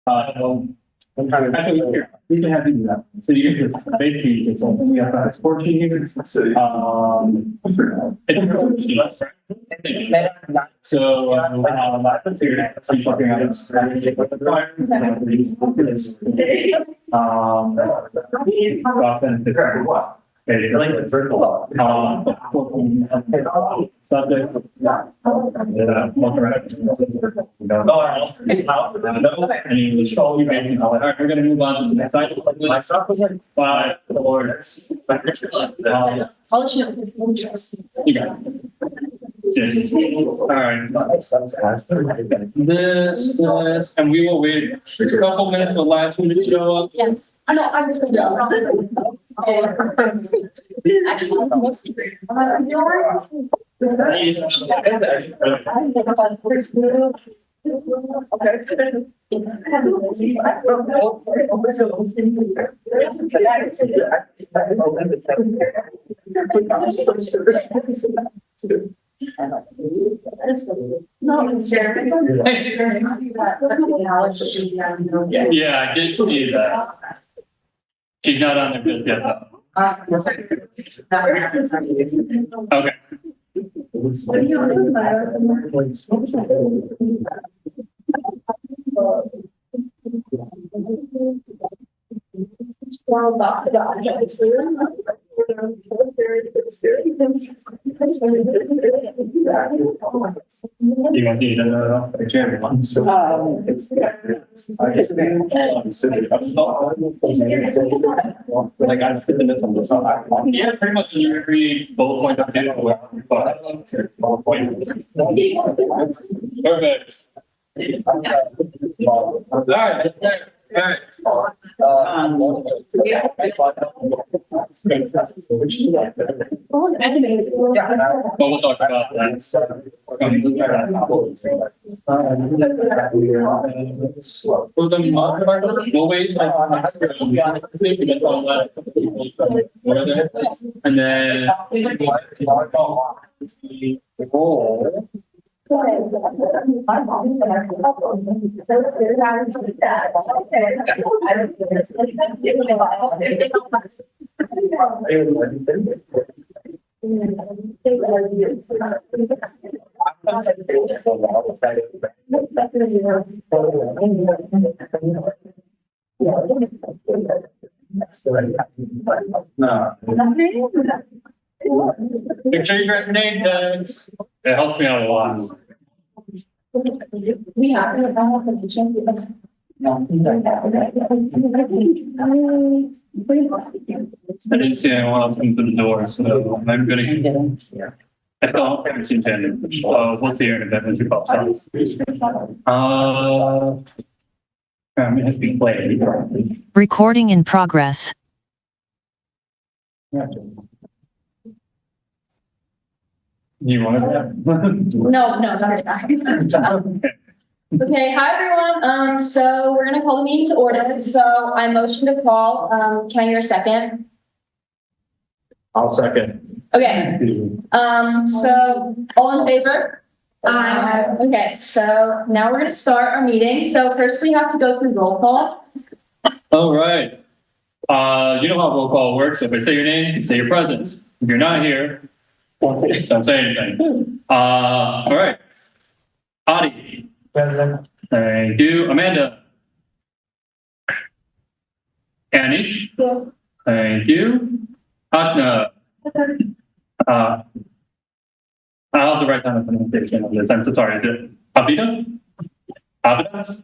Actually, we can have you do that. So you can just basically, it's only we have 14 units. So, I'm talking about, okay, like the circle. Subject. And English. All right, we're gonna move on to the next item. Five, four, you got it. Yes. All right. This, and we will wait a couple minutes for the last one to show up. Yes. I know, I'm just actually, most Yeah, I did see that. She's not on there just yet, though. Okay. You want to know the chair? Like I fit in some of the yeah, pretty much in every bullet point of data. Perfect. All right. All right. Well, we'll talk about that. We'll wait. And then make sure you grab your name tags. It helps me out a lot. we have. I didn't see anyone else come through the door, so I'm gonna. I still haven't seen Jen. We'll see her in a bit when she pops up. I'm gonna be playing. Recording in progress. You want to? No, that's fine. Okay, hi everyone. So we're gonna call the meeting to order. So I motion to call. Can I hear a second? I'll second. Okay. So all in favor? Okay, so now we're gonna start our meeting. So first we have to go through roll call. All right. You know how roll call works. If I say your name, you say your presence. If you're not here, don't say anything. All right. Adi. Thank you. Amanda. Annie. Thank you. Atna. I'll have to write down the pronunciation of this. I'm so sorry. Is it Abida? Abida?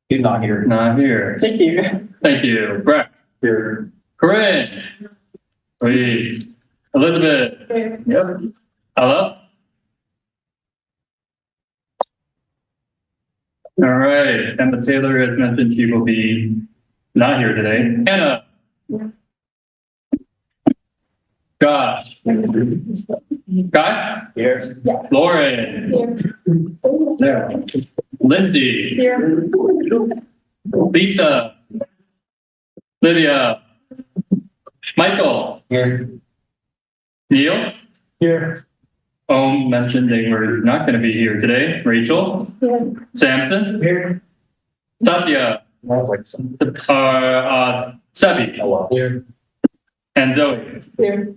He's not here. Not here. Thank you. Thank you. Breck. Here. Corinne. Sweet. Elizabeth. Yep. Hello. All right. Emma Taylor has mentioned she will be not here today. Anna. Josh. Guy? Here. Lauren. There. Lindsay. Here. Lisa. Lydia. Michael. Here. Neil. Here. mentioned they were not going to be here today. Rachel, Samson, Here. Satya, Sebi, Here. and Zoe. Here.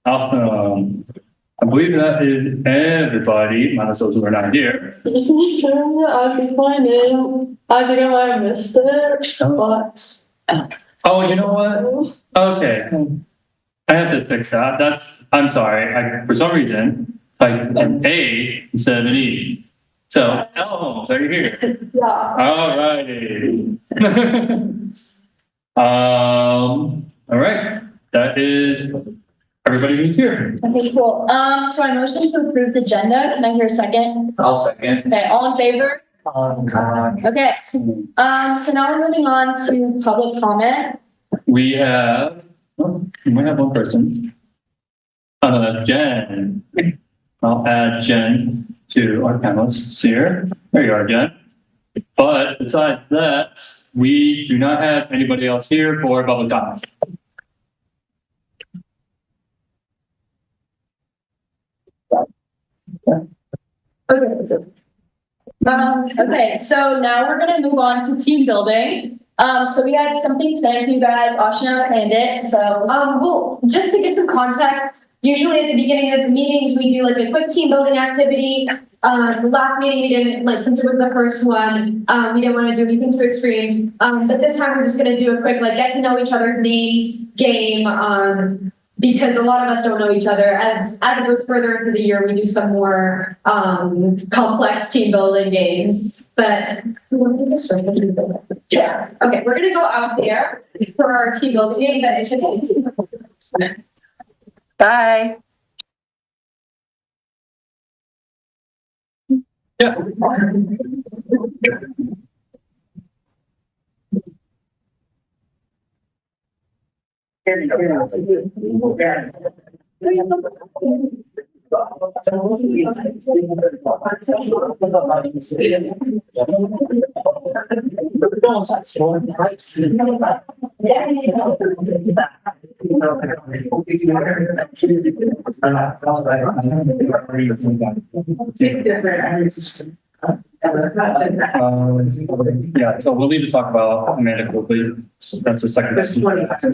Awesome. I believe that is everybody, minus those who are not here. I can find it. I think I might have missed it, but. Oh, you know what? Okay. I have to fix that. I'm sorry. For some reason, typed an A instead of an E. So, Holmes, are you here? Yeah. All righty. All right. That is everybody who's here. Okay, cool. So I motion to approve the agenda. Can I hear a second? I'll second. Okay, all in favor? Okay. So now we're moving on to public comment. We have, we might have one person. Jen. I'll add Jen to our panelists here. There you are, Jen. But besides that, we do not have anybody else here for public comment. Okay, so now we're gonna move on to team building. So we had something planned for you guys. Ashna planned it. So, well, just to give some context, usually at the beginning of the meetings, we do like a quick team building activity. The last meeting we didn't, like, since it was the first one, we didn't want to do anything too extreme. But this time we're just gonna do a quick, like, get to know each other's names game. Because a lot of us don't know each other. As it goes further into the year, we do some more complex team building games. But yeah, okay, we're gonna go out there for our team building game, but it should be. Bye. Yeah. Yeah, so we'll need to talk about Amanda quickly. That's the second. And do you want to have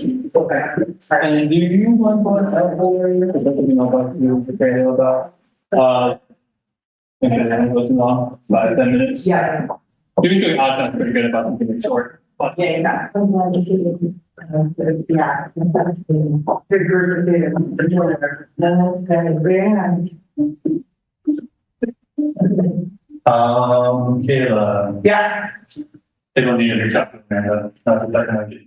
you know what you prepare about? Okay, looking long, 5-10 minutes. Yeah. Usually I'm pretty good about keeping it short, but Yeah. Kayla, Yeah. they don't need to reach out to Amanda. That's the second one.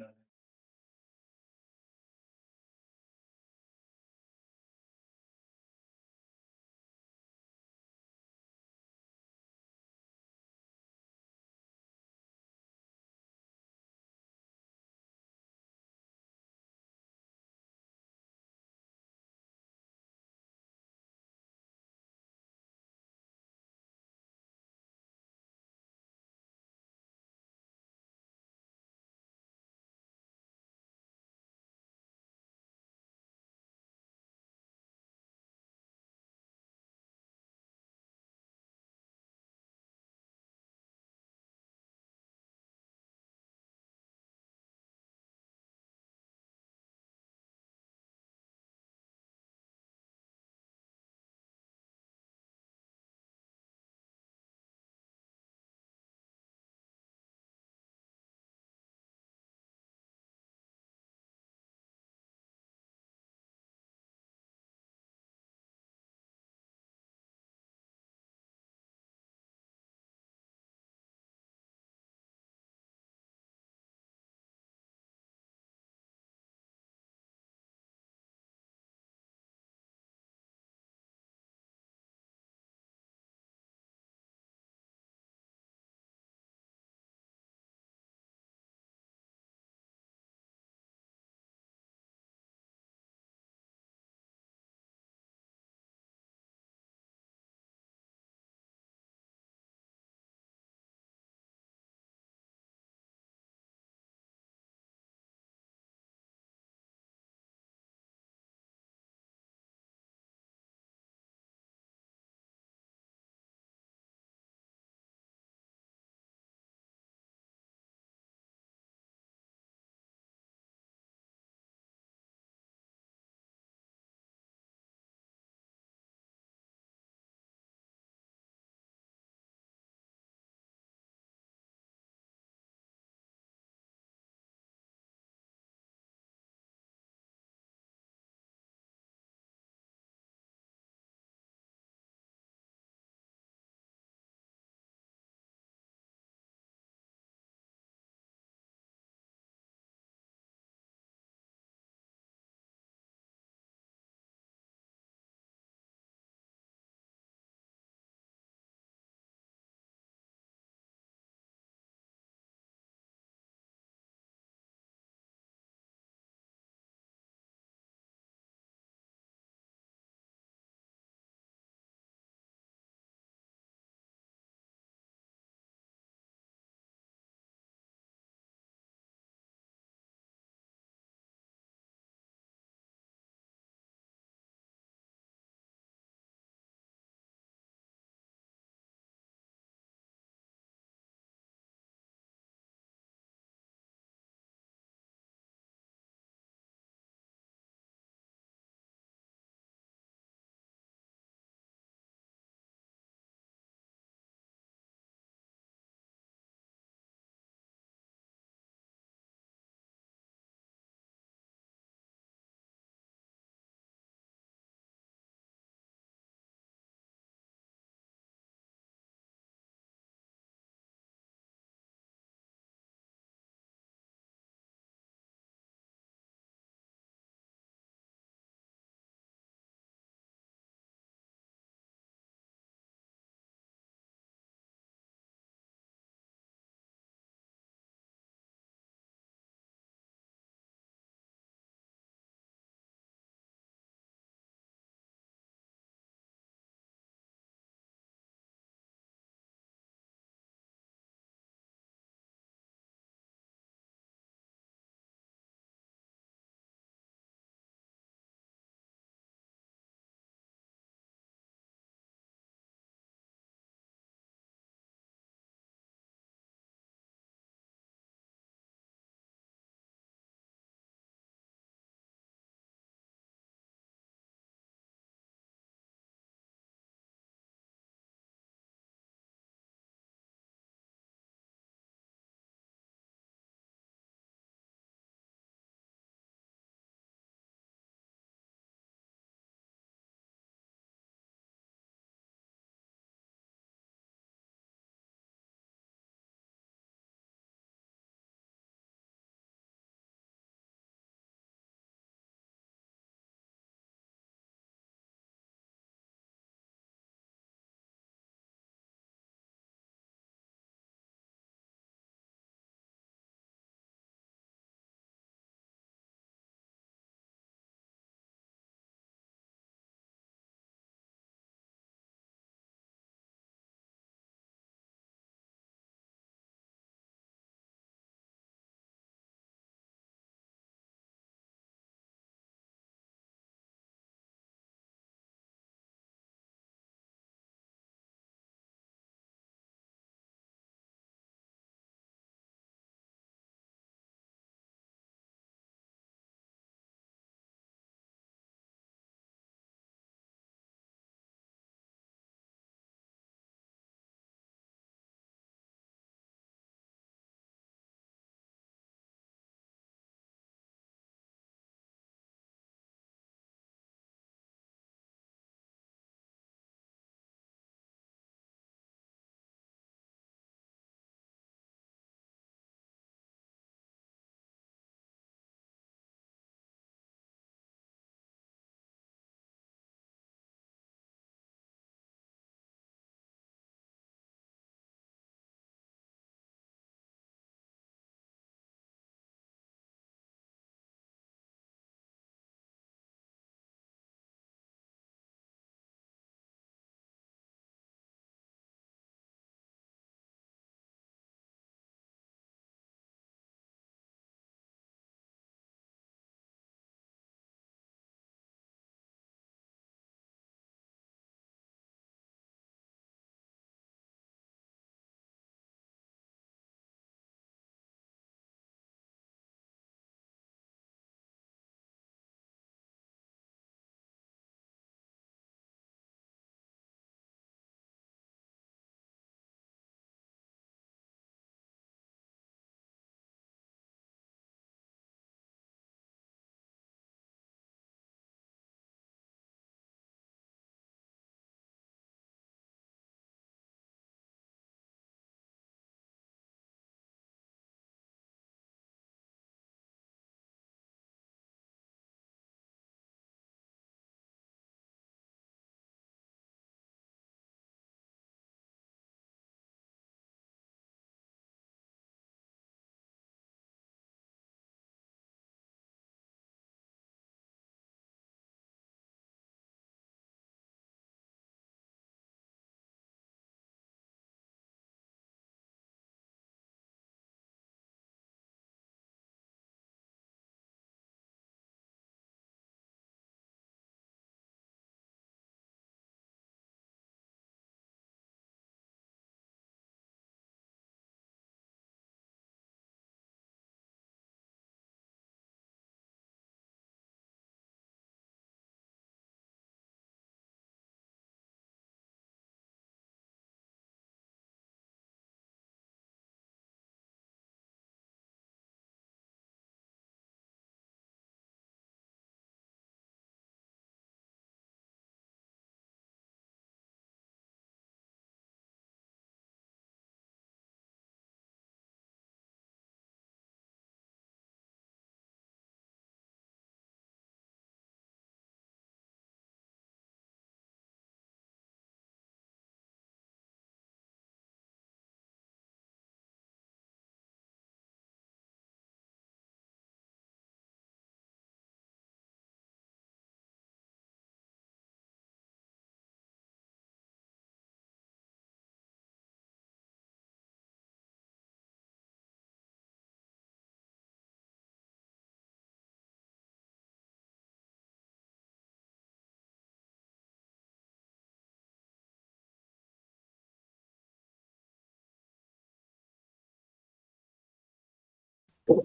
Use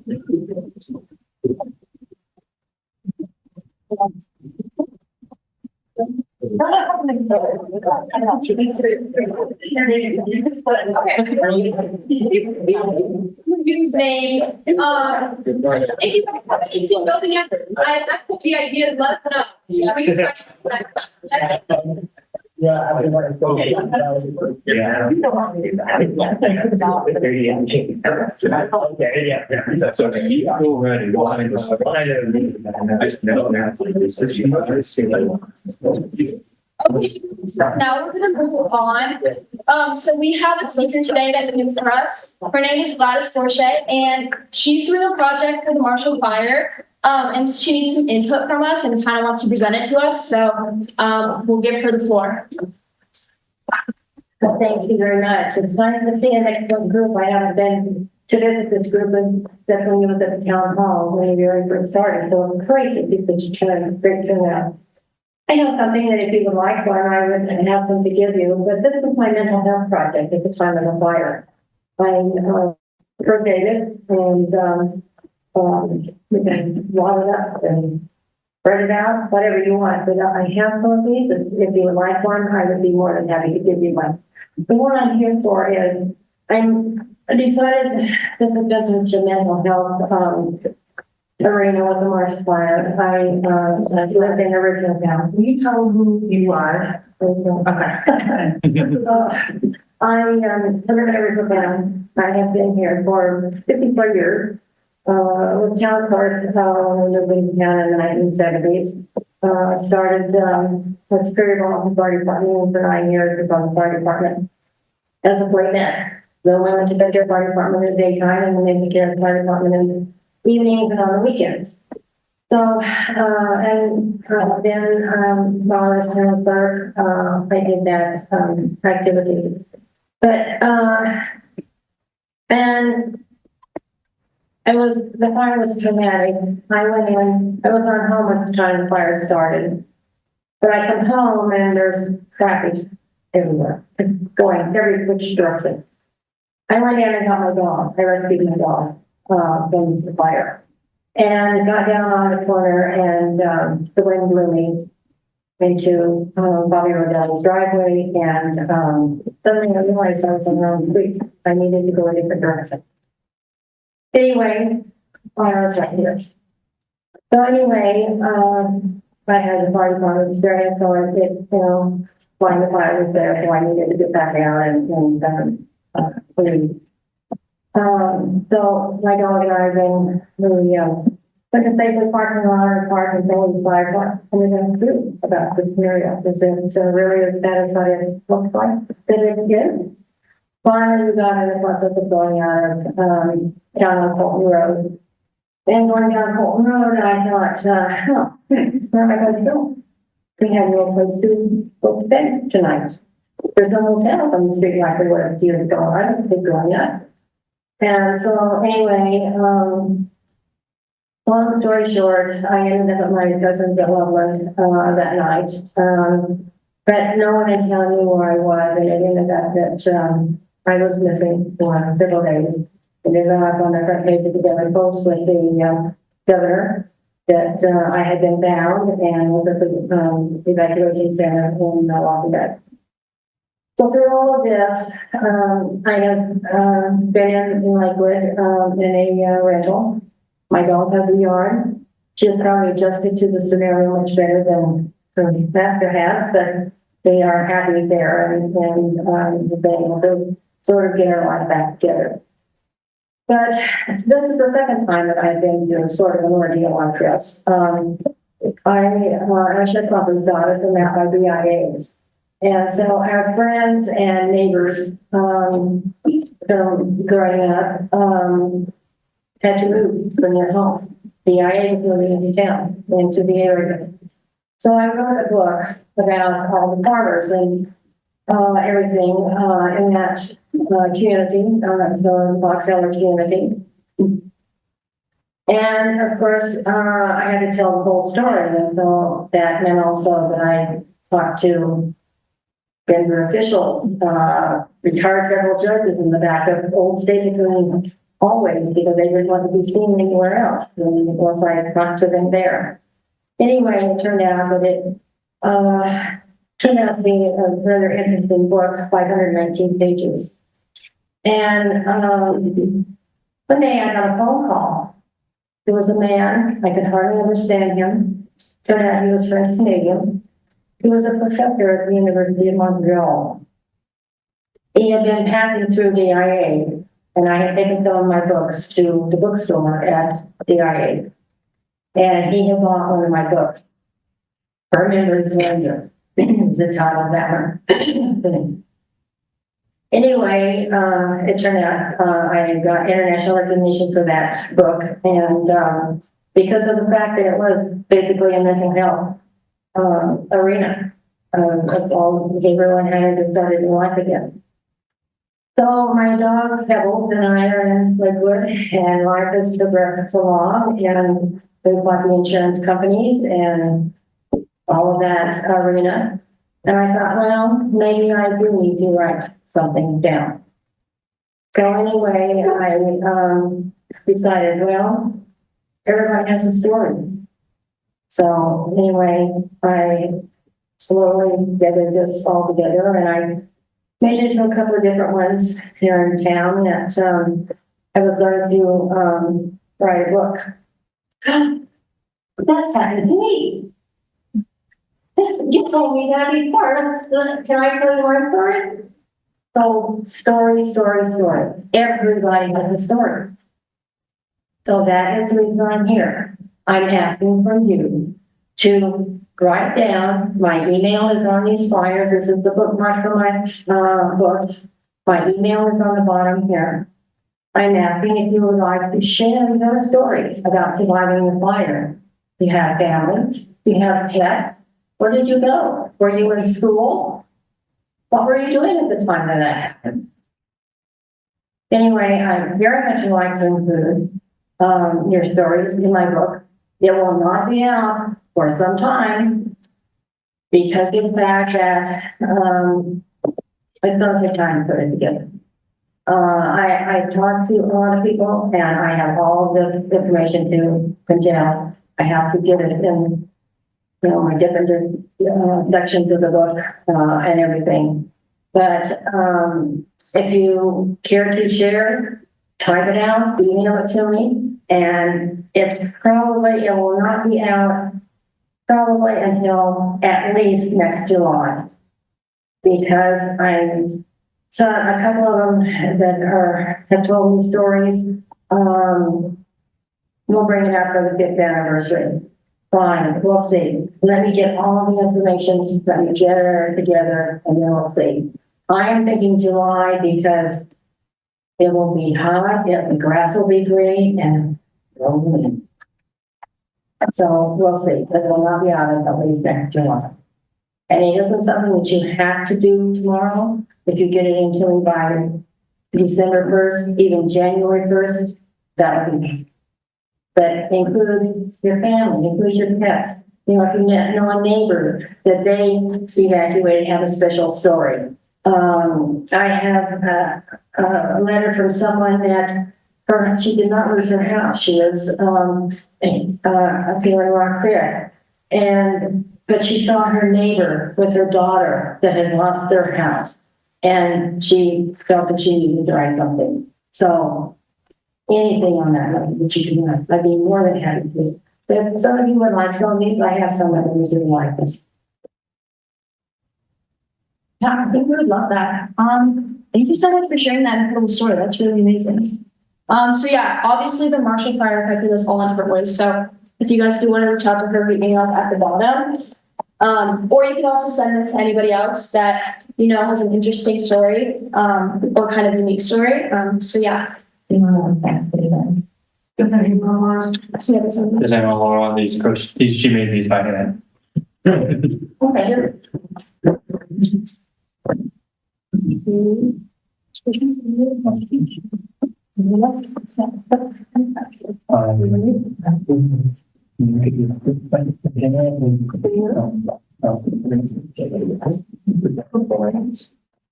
name, if you have any team building effort, I took the idea, let us know. Yeah, we can try to- That's okay. Already. Okay, so now we're gonna move on. So we have a speaker today that came for us. Her name is Gladys Forche, and she's doing a project for the Marshall Fire. And she needs some input from us and kind of wants to present it to us. So, we'll give her the floor. Well, thank you very much. It's nice to see an excellent group. I haven't been to visit this group and definitely was at the town hall when we very first started. So it's great to see such a great turnout. I have something that if you would like one, I would have some to give you, but this was my mental health project at the time of the fire. I created and we can wad it up and spread it out, whatever you want. But I have some of these. If you would like one, I would be more than happy to give you one. The one I'm here for is I decided this is just a mental health arena with the Marshall Fire. I lived in the original town. Can you tell who you are? Okay. I live in the original town. I have been here for 54 years. With town clerk, lived in town in the 1970s. Started as superior law fire department for 9 years. Was on the fire department as a boy man. The women took care of the fire department in the daytime, and the men took care of the fire department in the evenings and on the weekends. So, then while I was town clerk, I did that activity. But and the fire was traumatic. I went in, I was on home at the time the fire started. But I come home and there's traffic everywhere. It's going every which direction. I went in and got my dog. I rescued my dog from the fire. And got down on the corner and the wind blew me into Bobby Rodell's driveway. And suddenly I realized I was on the wrong street. I needed to go a different direction. Anyway, I was right here. So anyway, I had the fire department experience, so flying the fire was there, so I needed to get back out and leave. So my dog and I have been really, like I say, the parking lot or park and always fire, what are we going to do about this area? Is it really as bad as what it looks like that it is? Finally, we got in the process of going out of down on Colton Road. And going down Colton Road, I thought, where am I going to go? We have no place to go to bed tonight. There's no hotel on the street like there were years ago. I don't think going up. And so anyway, long story short, I ended up at my cousin's at Loveland that night. But no one in town knew where I was, and it ended up that I was missing for several days. And then I was on the front page of the Daily Post with the governor that I had been found and was at the evacuation center in Lafayette. So through all of this, I have been in Lakewood in a rental. My dog has a yard. She has probably adjusted to the scenario much better than her master has, but they are happy there and been able to sort of get our life back together. But this is the second time that I've been through sort of an ordeal like this. I should probably start from that by BIAs. And so our friends and neighbors from growing up had to move from their home. The IA was moving into town, into the area. So I wrote a book about all the farmers and everything in that community, the Box Elder community. And of course, I had to tell the whole story. And so that meant also that I talked to Denver officials, retired federal judges in the back of old state attorney always because they didn't want to be seen anywhere else unless I talked to them there. Anyway, it turned out that turned out to be a rather interesting book, 519 pages. And one day I got a phone call. There was a man, I could hardly understand him. Turned out he was French Canadian. He was a professor at the University of Montreal. He had been passing through DIA, and I had taken some of my books to the bookstore at DIA. And he had bought one of my books. Remember Xander is the title of that one. Anyway, it turned out I got international recognition for that book, and because of the fact that it was basically a mental health arena of all behavioral and how to start a new life again. So my dog Pebbles and I are in Lakewood, and life has progressed along, and we've bought the insurance companies and all of that arena. And I thought, well, maybe I do need to write something down. So anyway, I decided, well, everybody has a story. So anyway, I slowly gathered this all together, and I made it to a couple of different ones here in town that I was going to write a book. That's happened to me. You told me that before. Can I tell you my story? So, story. Everybody has a story. So that is the reason I'm here. I'm asking for you to write down. My email is on these flyers. This is the bookmark for my book. My email is on the bottom here. I'm asking if you would like to share your story about surviving the fire. You have family. You have pets. Where did you go? Were you in school? What were you doing at the time that happened? Anyway, I very much like to include your stories in my book. It will not be out for some time because of the fact that it's going to take time to put it together. I talked to a lot of people, and I have all of this information to congeal. I have to get it in, my different sections of the book and everything. But if you care to share, type it out, email it to me, and it will not be out probably until at least next July, because so a couple of them that have told me stories. We'll bring it up for the 5th anniversary. Fine, we'll see. Let me get all the information, let me gather it together, and then we'll see. I am thinking July because it will be hot, the grass will be green, and it'll be. So we'll see. It will not be out until at least next July. And it isn't something that you have to do tomorrow. If you get it into me by December 1st, even January 1st, that would be. But include your family, include your pets. If you know a neighbor that they evacuated, have a special story. I have a letter from someone that she did not lose her house. She was in Rock Creek, but she saw her neighbor with her daughter that had lost their house, and she felt that she needed to write something. So anything on that you can write, I'd be more than happy to. But if some of you would like some of these, I have some of them who do like this. Yeah, I think we would love that. Thank you so much for sharing that incredible story. That's really amazing. So yeah, obviously the Marshall Fire affected us all in different ways. So if you guys do want to reach out to her, read email at the bottom. Or you can also send this to anybody else that has an interesting story, or kind of unique story. So yeah. Does anyone want these? She made these by hand. Okay.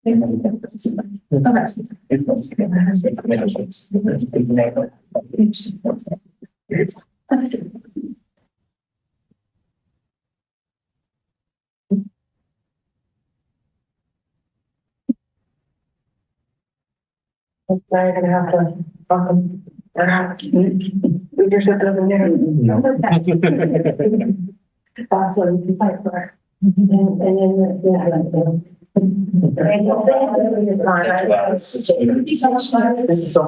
Now you're gonna have to, leadership doesn't do. That's okay. That's what we fight for. And then, yeah. Thank Thank you so much, Lauren. This is so.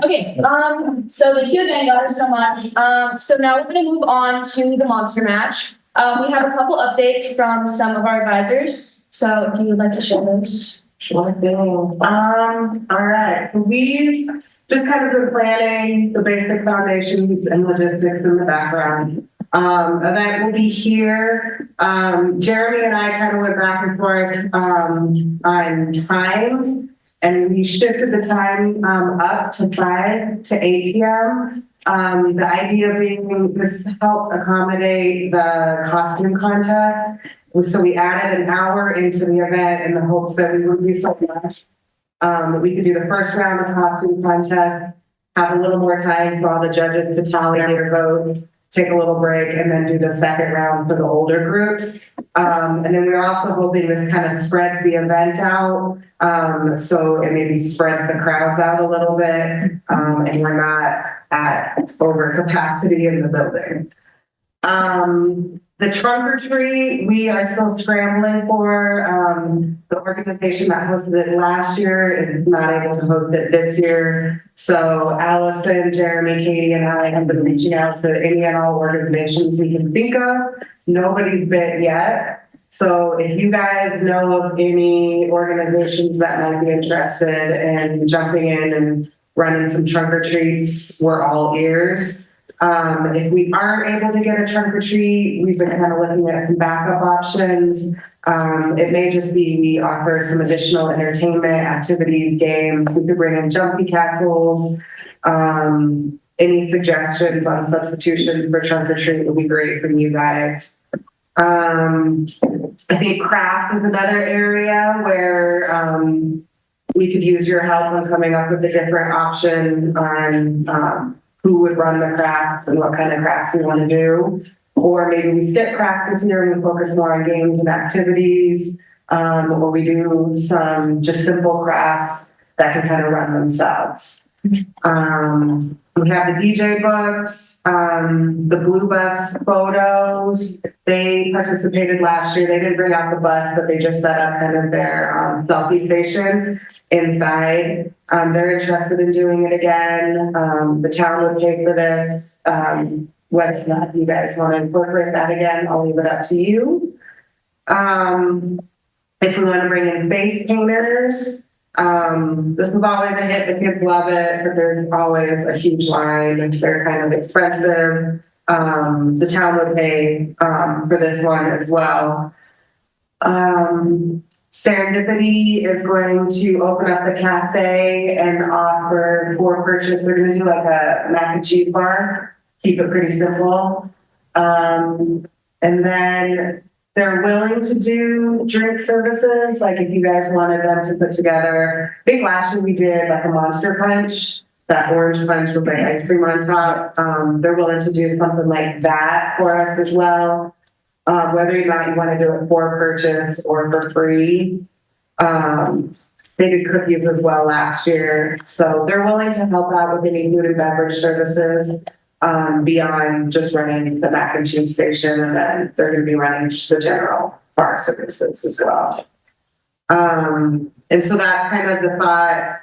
Okay, so thank you again, guys, so much. So now we're gonna move on to the monster match. We have a couple updates from some of our advisors, so if you would like to share those. All right, so we've just kind of been planning the basic foundations and logistics in the background. Event will be here. Jeremy and I kind of went back and forth, on times, and we shifted the time, up to 5 to 8 p.m. The idea being this helped accommodate the costume contest. So we added an hour into the event in the hopes that we wouldn't be so much. We could do the first round of costume contest, have a little more time for all the judges to tally their votes, take a little break, and then do the second round for the older groups. And then we're also hoping this kind of spreads the event out. So it maybe spreads the crowds out a little bit, and we're not at over capacity in the building. The trunk or treat, we are still scrambling for. The organization that hosted it last year is not able to host it this year. So Allison, Jeremy, Katie, and I have been reaching out to any and all organizations we can think of. Nobody's bid yet. So if you guys know of any organizations that might be interested in jumping in and running some trunk or treats, we're all ears. If we aren't able to get a trunk or treat, we've been kind of looking at some backup options. It may just be we offer some additional entertainment, activities, games. We could bring in jumpy castles. Any suggestions on substitutions for trunk or treat would be great from you guys. I think crafts is another area where we could use your help on coming up with a different option on who would run the crafts and what kind of crafts we want to do. Or maybe we skip crafts this year and we focus more on games and activities, or we do some just simple crafts that can kind of run themselves. We have the DJ books, the Blue Bus photos. They participated last year. They didn't bring out the bus, but they just set up kind of their selfie station inside. They're interested in doing it again. The town would pay for this. Whether or not you guys want to incorporate that again, I'll leave it up to you. If we want to bring in face painters, this is always a hit. The kids love it, but there's always a huge line. They're kind of expensive. The town would pay for this one as well. Serendipity is going to open up the cafe and offer for purchase. They're going to do like a mac and cheese bar, keep it pretty simple. And then they're willing to do drink services. Like if you guys wanted them to put together, I think last year we did like a Monster Punch, that orange punch with like ice cream on top. They're willing to do something like that for us as well. Whether or not you want to do it for purchase or for free. They did cookies as well last year. So they're willing to help out with any food and beverage services beyond just running the mac and cheese station. And then they're going to be running just the general bar services as well. And so that's kind of the thought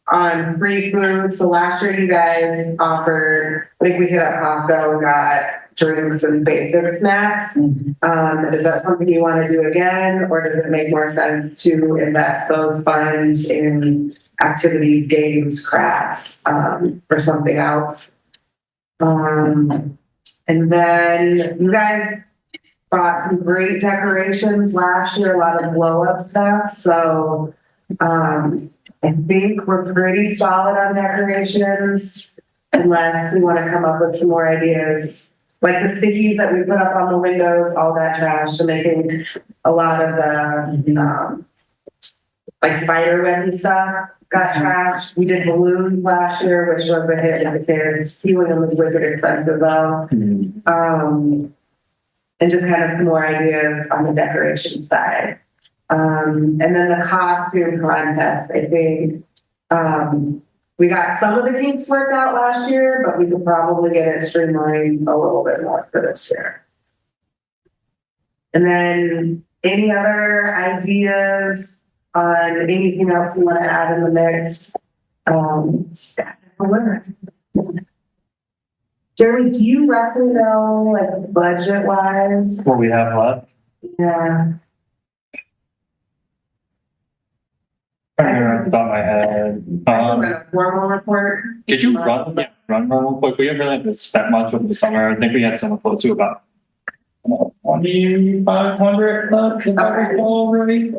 on free food. So last year you guys offered, I think we hit up Costco and got drinks and basic snacks. Is that something you want to do again, or does it make more sense to invest those funds in activities, games, crafts, or something else? And then you guys bought some great decorations last year, a lot of blow up stuff, so, I think we're pretty solid on decorations, unless we want to come up with some more ideas. Like the stickies that we put up on the windows, all that trash, so making a lot of the, like spider web and stuff got trashed. We did balloons last year, which was a hit with the kids. Stealing them was wicked expensive though. And just kind of some more ideas on the decoration side. And then the costume contest, I think, we got some of the kinks worked out last year, but we could probably get it streamlined a little bit more for this year. And then any other ideas on anything else you want to add in the mix? Status alert. Jeremy, do you roughly know, like, budget wise? What we have left? Yeah. I don't remember off the top of my head. A formal report. Did you run real quick? We didn't really spend much over the summer. I think we had some close to about 2,500 left, if I recall already.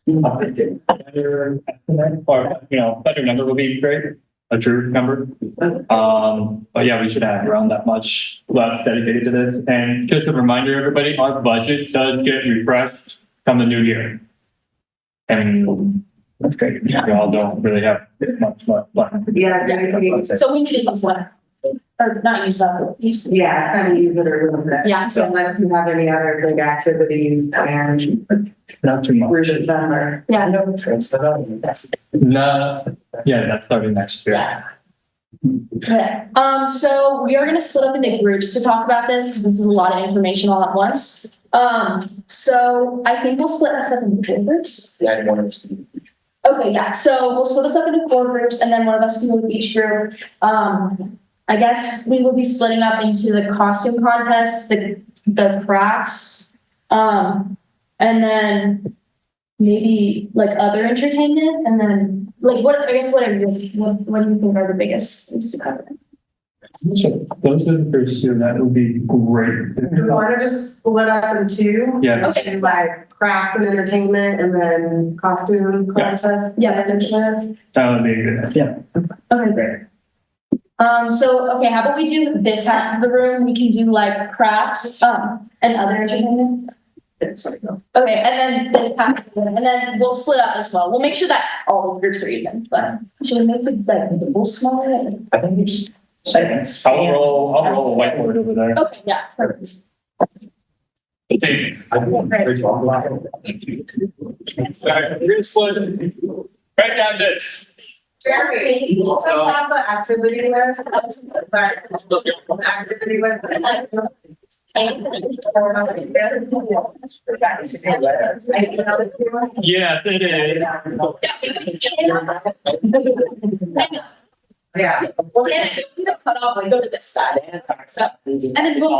Better estimate, or, better number would be great, a true number. But yeah, we should have around that much left dedicated to this. And just a reminder, everybody, our budget does get refreshed come the new year. And that's great. We all don't really have much left. Yeah. So we need to use one, or not use that, but use. Yeah, kind of use it or lose it. Yeah. So unless you have any other big activities planned Not too through much. December. Yeah. No, yeah, that's starting next year. Yeah. Okay, so we are gonna split up into groups to talk about this, because this is a lot of information all at once. So I think we'll split us up into 4 groups. Yeah, I want to. Okay, yeah, so we'll split us up into 4 groups, and then one of us can move each group. I guess we will be splitting up into the costume contests, the crafts, and then maybe like other entertainment, and then like what do you think are the biggest things to cover? Those are the first 2, that would be great. Do you want to just split up in 2? Yeah, Okay. Like crafts and entertainment and then costume contest? Yeah, that's interesting. that would be a good idea. Okay, great. Okay, how about we do this half of the room? We can do like crafts, and other entertainment. Sorry, no. Okay, and then this half of the room, and then we'll split up as well. We'll make sure that all the groups are even, but should we make it like a little smaller? I think you just say it. I'll roll a whiteboard over there. Okay, yeah, perfect. Okay. Sorry, we're gonna split. Write down this. Jeremy, you don't have the activity list? The activity list. Yes, it is. Yeah. Well, and we don't cut off and go to this side. So, and then we'll.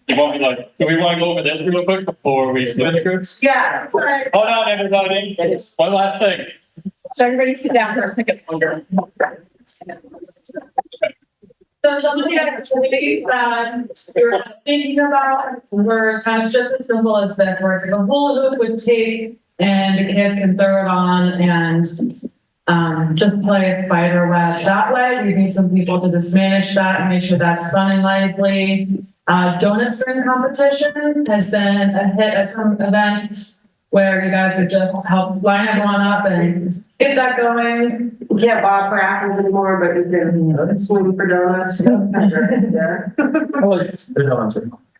You want me like, do we want to go over this real quick before we split the groups? Yeah. Sorry. Hold on, everybody. One last thing. So everybody sit down for a second. So some of the activities that we're thinking about were kind of just as simple as this, where it's like a hula hoop with tape and the kids can throw it on and just play a spider web. That way, we need some people to just manage that and make sure that's fun and lively. Donut string competition has been a hit at some events where you guys would just help line everyone up and get that going. We can't bob for apples anymore, but you can swing for donuts. Yeah.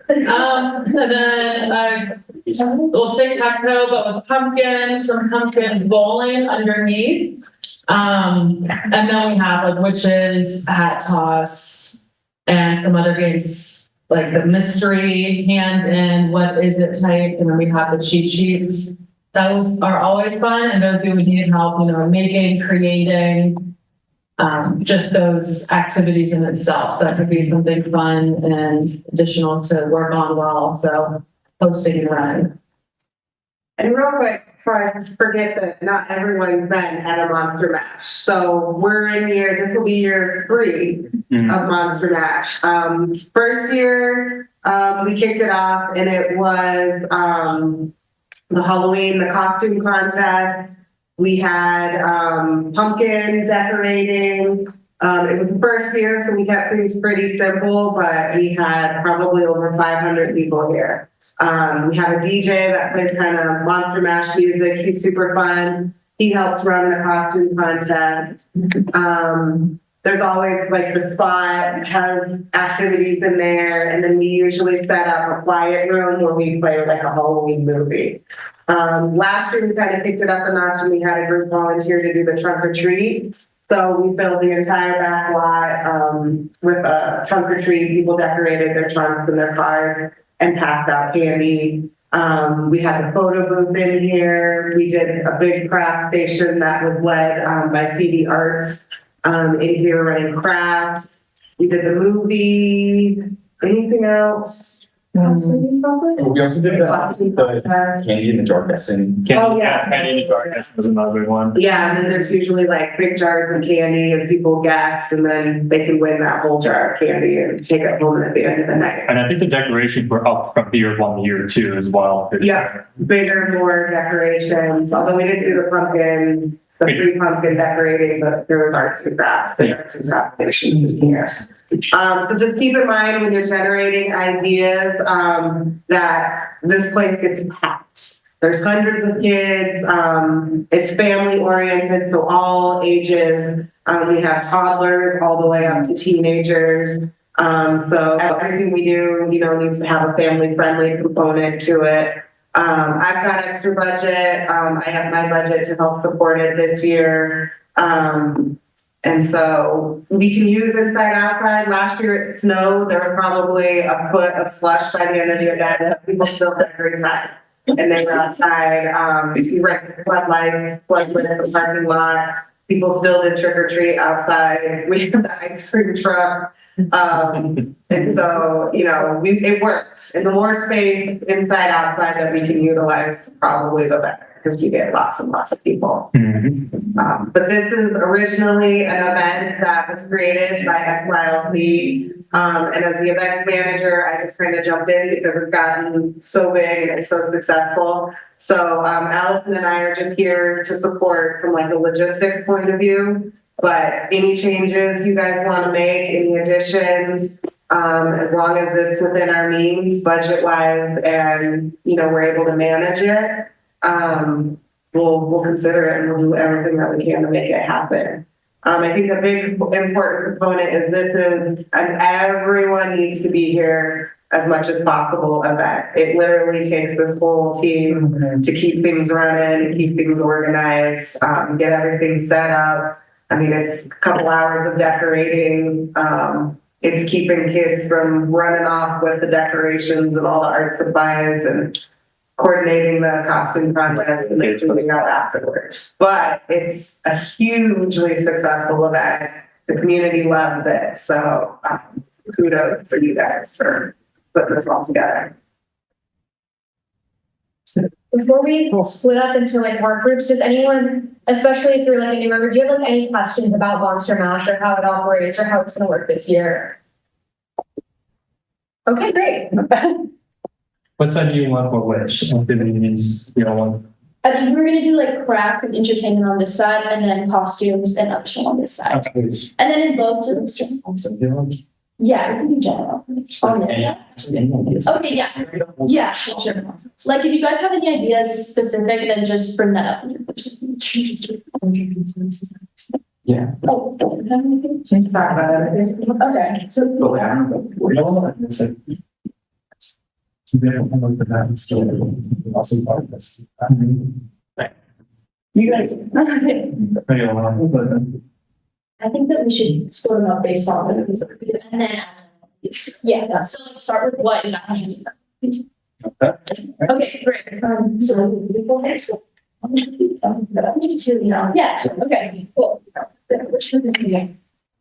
And then we'll tic-tac-toe, but with pumpkins, some pumpkin bowling underneath. And then we have like witches, hat toss, and some other games like the mystery hand in what is it type, and then we have the cheat sheets. Those are always fun, and those who would need help, making, creating, just those activities in itself. So that could be something fun and additional to work on while also hosting and running. And real quick, before I forget that not everyone's been at a Monster Mash. So we're in this will be year 3 of Monster Mash. First year, we kicked it off and it was the costume contest. We had pumpkin decorating. It was the first year, so we kept things pretty simple, but we had probably over 500 people here. We have a DJ that plays kind of Monster Mash music. He's super fun. He helps run the costume contest. There's always like the spot has activities in there, and then we usually set up a quiet room where we play like a Halloween movie. Last year we kind of picked it up a notch and we had a group volunteer to do the trunk or treat. So we filled the entire back lot with a trunk or treat. People decorated their trunks and their cars and passed out candy. We had a photo booth in here. We did a big craft station that was led by CD Arts in here running crafts. We did the movie. Anything else? We also did the candy in the darkness and. Oh, yeah. Candy in the Darkness was another good one. Yeah, and then there's usually like big jars of candy and people guess, and then they can win that whole jar of candy and take it home at the end of the night. And I think the decorations were up from year 1 to year 2 as well. Yeah, bigger, more decorations, although we didn't do the free pumpkin decorating, but there was arts and crafts, the arts and crafts stations in here. So just keep in mind when you're generating ideas, that this place gets packed. There's hundreds of kids, it's family oriented, so all ages. We have toddlers all the way up to teenagers. So everything we do, needs to have a family friendly component to it. I've got extra budget. I have my budget to help support it this year. And so we can use inside, outside. Last year it snowed. There were probably a foot of slush by the end of the event. People still had a great time. And they were outside. We rented floodlights, floodlit in the parking lot. People still did trick or treat outside. We had the ice cream truck. And so, it works. And the more space inside, outside that we can utilize, probably the better, because you get lots and lots of people. But this is originally an event that was created by SYLC. And as the events manager, I just kind of jumped in because it's gotten so big and it's so successful. So Allison and I are just here to support from like a logistics point of view. But any changes you guys want to make, any additions, as long as it's within our means, budget-wise, and we're able to manage it, we'll consider it and we'll do everything that we can to make it happen. I think a big important component is everyone needs to be here as much as possible event. It literally takes this whole team to keep things running, keep things organized, get everything set up. I mean, it's a couple hours of decorating. It's keeping kids from running off with the decorations and all the art supplies and coordinating the costume contest and then doing out afterwards. But it's a hugely successful event. The community loves it. So kudos for you guys for putting this all together. Before we split up into like more groups, does anyone, especially if you're like a new member, do you have like any questions about Monster Mash or how it operates or how it's going to work this year? Okay, great. What side do you want for which? Activities, one? I think we're going to do like crafts and entertainment on this side, and then costumes and upsell on this side. And then in both groups. Yeah, it can be general. On this side. Okay, yeah. Yeah, sure. Like if you guys have any ideas specific, then just bring that up in your person. Yeah. Oh, Let's talk about it. okay. So It's a different one for that. It's still also part of this. You guys, Pretty long, but. I think that we should split them up based on the and then yeah. So let's start with what is happening. Okay, great. So we will next one. Just two, yeah. Yeah. Okay. Cool. Which one is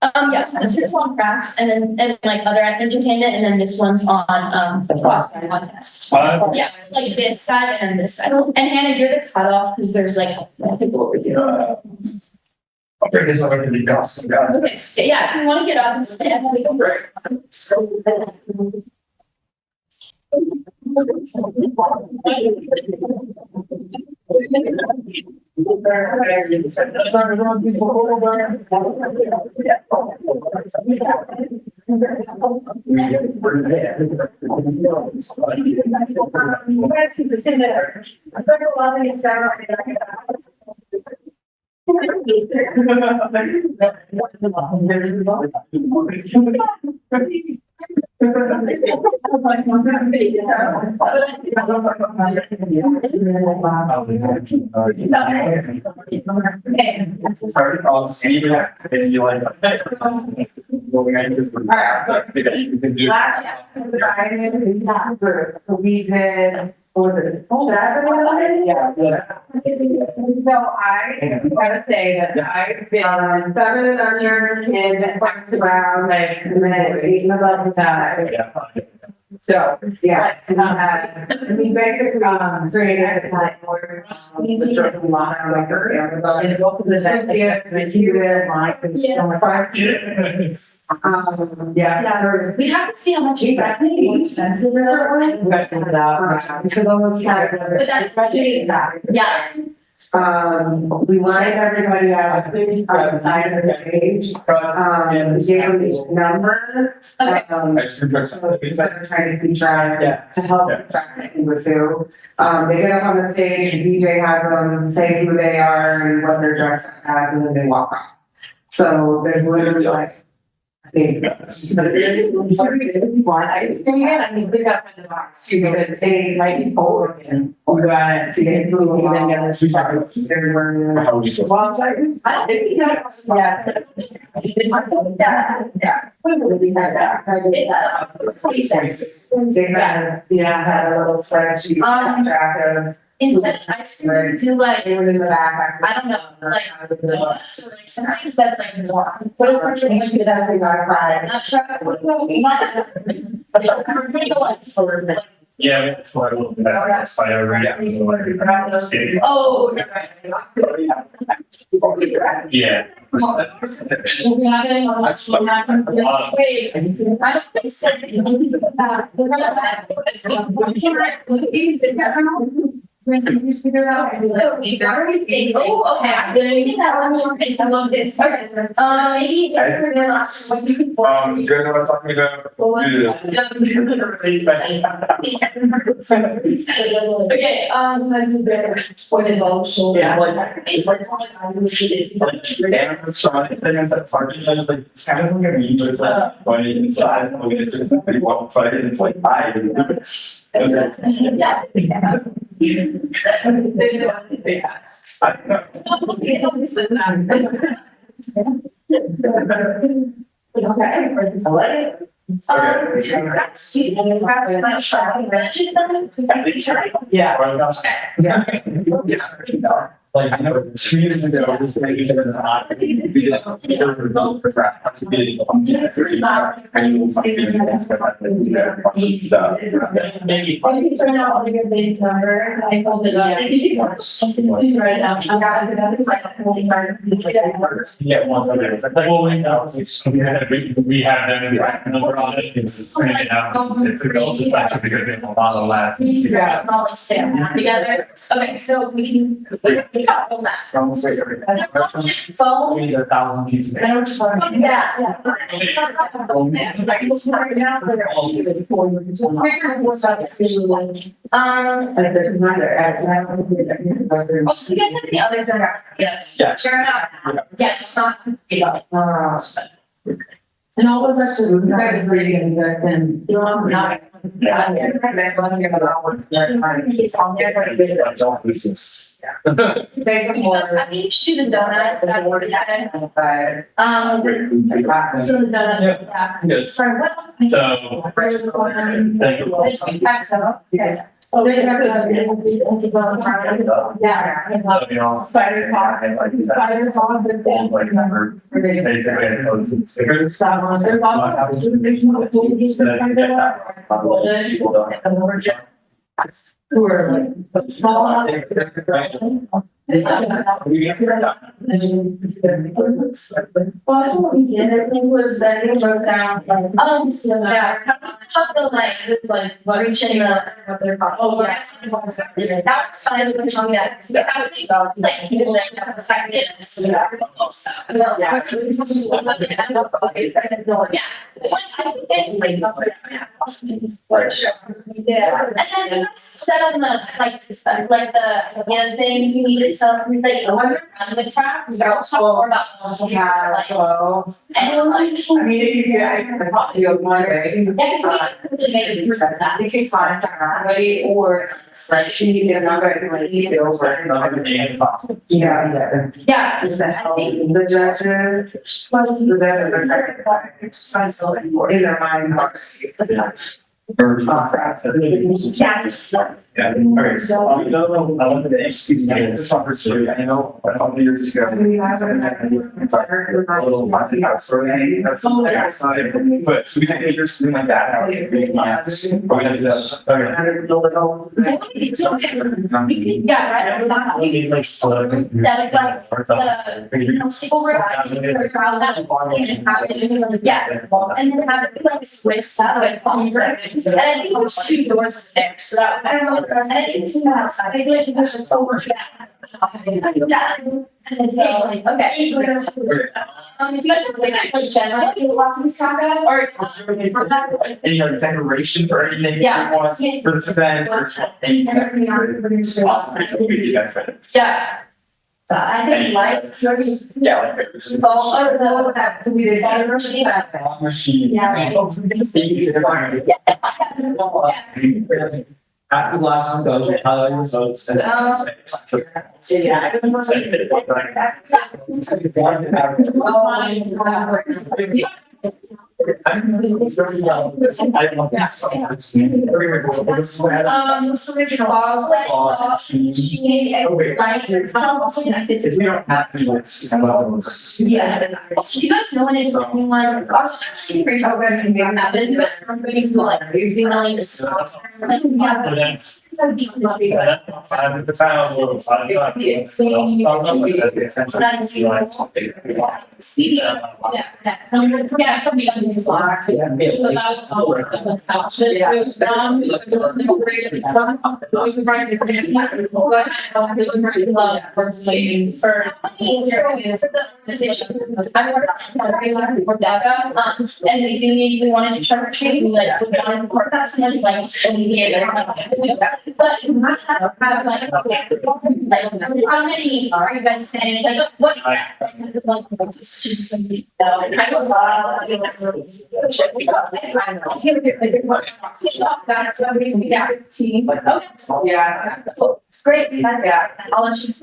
Yes, this one's on crafts and like other entertainment, and then this one's on, crossfire contest. Yes, like this side and then this side. And Hannah, you're the cutoff, because there's like, people over here. I'll bring this over to the guys. Okay, so yeah, if you want to get up and stand, we can break. Sorry, I'll see you back. And you like. We did, what was it? Yeah. So I gotta say that I've been 7 and under and back around like, and then 8 and above that. So, yeah, we basically, created a platform, a lot of like, and both of the Yeah, we have to see how much you got, more expensive or so those kind of. But that's yeah. We lined everybody up outside of the stage. We gave them each number. Okay. So they're trying to keep track, to help keep track with who. They get up on the stage, the DJ has them say who they are and what they're dressed as, and then they walk off. So there's literally like, I think. I mean, we got the box too, because they might be forward and we got to get through and then get the shots. Everywhere. Well, I think, yeah. We had that. It's 26. They had, had a little spreadsheet. Track of. Instead, I just do like, They were in the back. I don't know, like, donuts or like something that's like more. What if we're trying to get that we got a prize? Not sure. Not. Yeah, that's why I looked at that site already. Oh. Yeah. Wait, I don't think so. You figure out. Oh, okay, I'm gonna get that one. I love this. Okay. Maybe. You guys know what I'm talking about? Okay, sometimes it's better. What involves shoulder. Yeah, it's like animal shot, and then it's like parking, and it's like, it's kind of like a meme, but it's like funny inside, so it's just like one side, and it's like, I didn't do this. Yeah. Yeah. Like, 2 years ago, I was making it as an art. Maybe. Turn out all your big number. I pulled it up. Right now. Yeah, once over there. Like, well, we know, we have them in the number on it, it's printed out. It's a goal, just actually because we have a lot of last. Yeah. All like stand together. Okay, so we got all that. Phone. We need 1,000 pieces. Also, you guys have any other direct? Yes. Yeah. Sure enough. Yes, not. And all of us are reading that then. You know, not. It's on there. I mean, shoot a donut. That word that. So the donut. Yeah. Good. Sorry, what? So, thank you. Okay. Oh, they have Yeah. Spider Hawk. Spider Hawk. Basically, stickers. There's who are like small. Also, what we did, I think, was that we wrote down, like, so yeah, about the like, it's like, what reaching what they're called. Oh, yes. That's fine, which on that, like, people that have a second. Yeah. For sure. Yeah. And then you said on the, like the other thing, you needed something that you want to run with tracks, so talk more about those. Like, and like, I mean, if you guys, you want to. yeah, because we really made a person that. This is fine, somebody or spreadsheet, you get a number, and like, you go over. Yeah. Yeah. Is that how the judges? In their mind. Yeah, just. Yeah, okay, so, I wanted to actually make this opportunity, I know, a couple of years ago. A little monthly house sort of thing, that's something outside, but we can get your student like that, how we can, but we have to do that. Yeah, right. We need like. That was like the people were yeah, and then have it like Swiss, so it comes right. And I think there's 2 doors there, so that I don't know. I think it's 2 outside. I think we can push it over that. Yeah. And so like okay. If you guys have like general, you lots of saga or Any other decoration for anything? Yeah. You want for this event or something? yeah. So I think lights or Yeah, like. all that we did. Machine. After the last one goes, we highlight the votes and. So Richard Ball's like, she, like, it's If we don't have any, let's. yeah. So you guys know anyone, I was actually pretty sure we're gonna be on that business, I'm pretty sure like, being willing to stop. Like, yeah. Yeah, probably on this line. And we do need, we wanted to try to treat, like, we wanted to court customers, like, but not have like, how many are you guys saying, like, what is that? Like, it's just, I was, yeah. Great, yeah, I'll let you.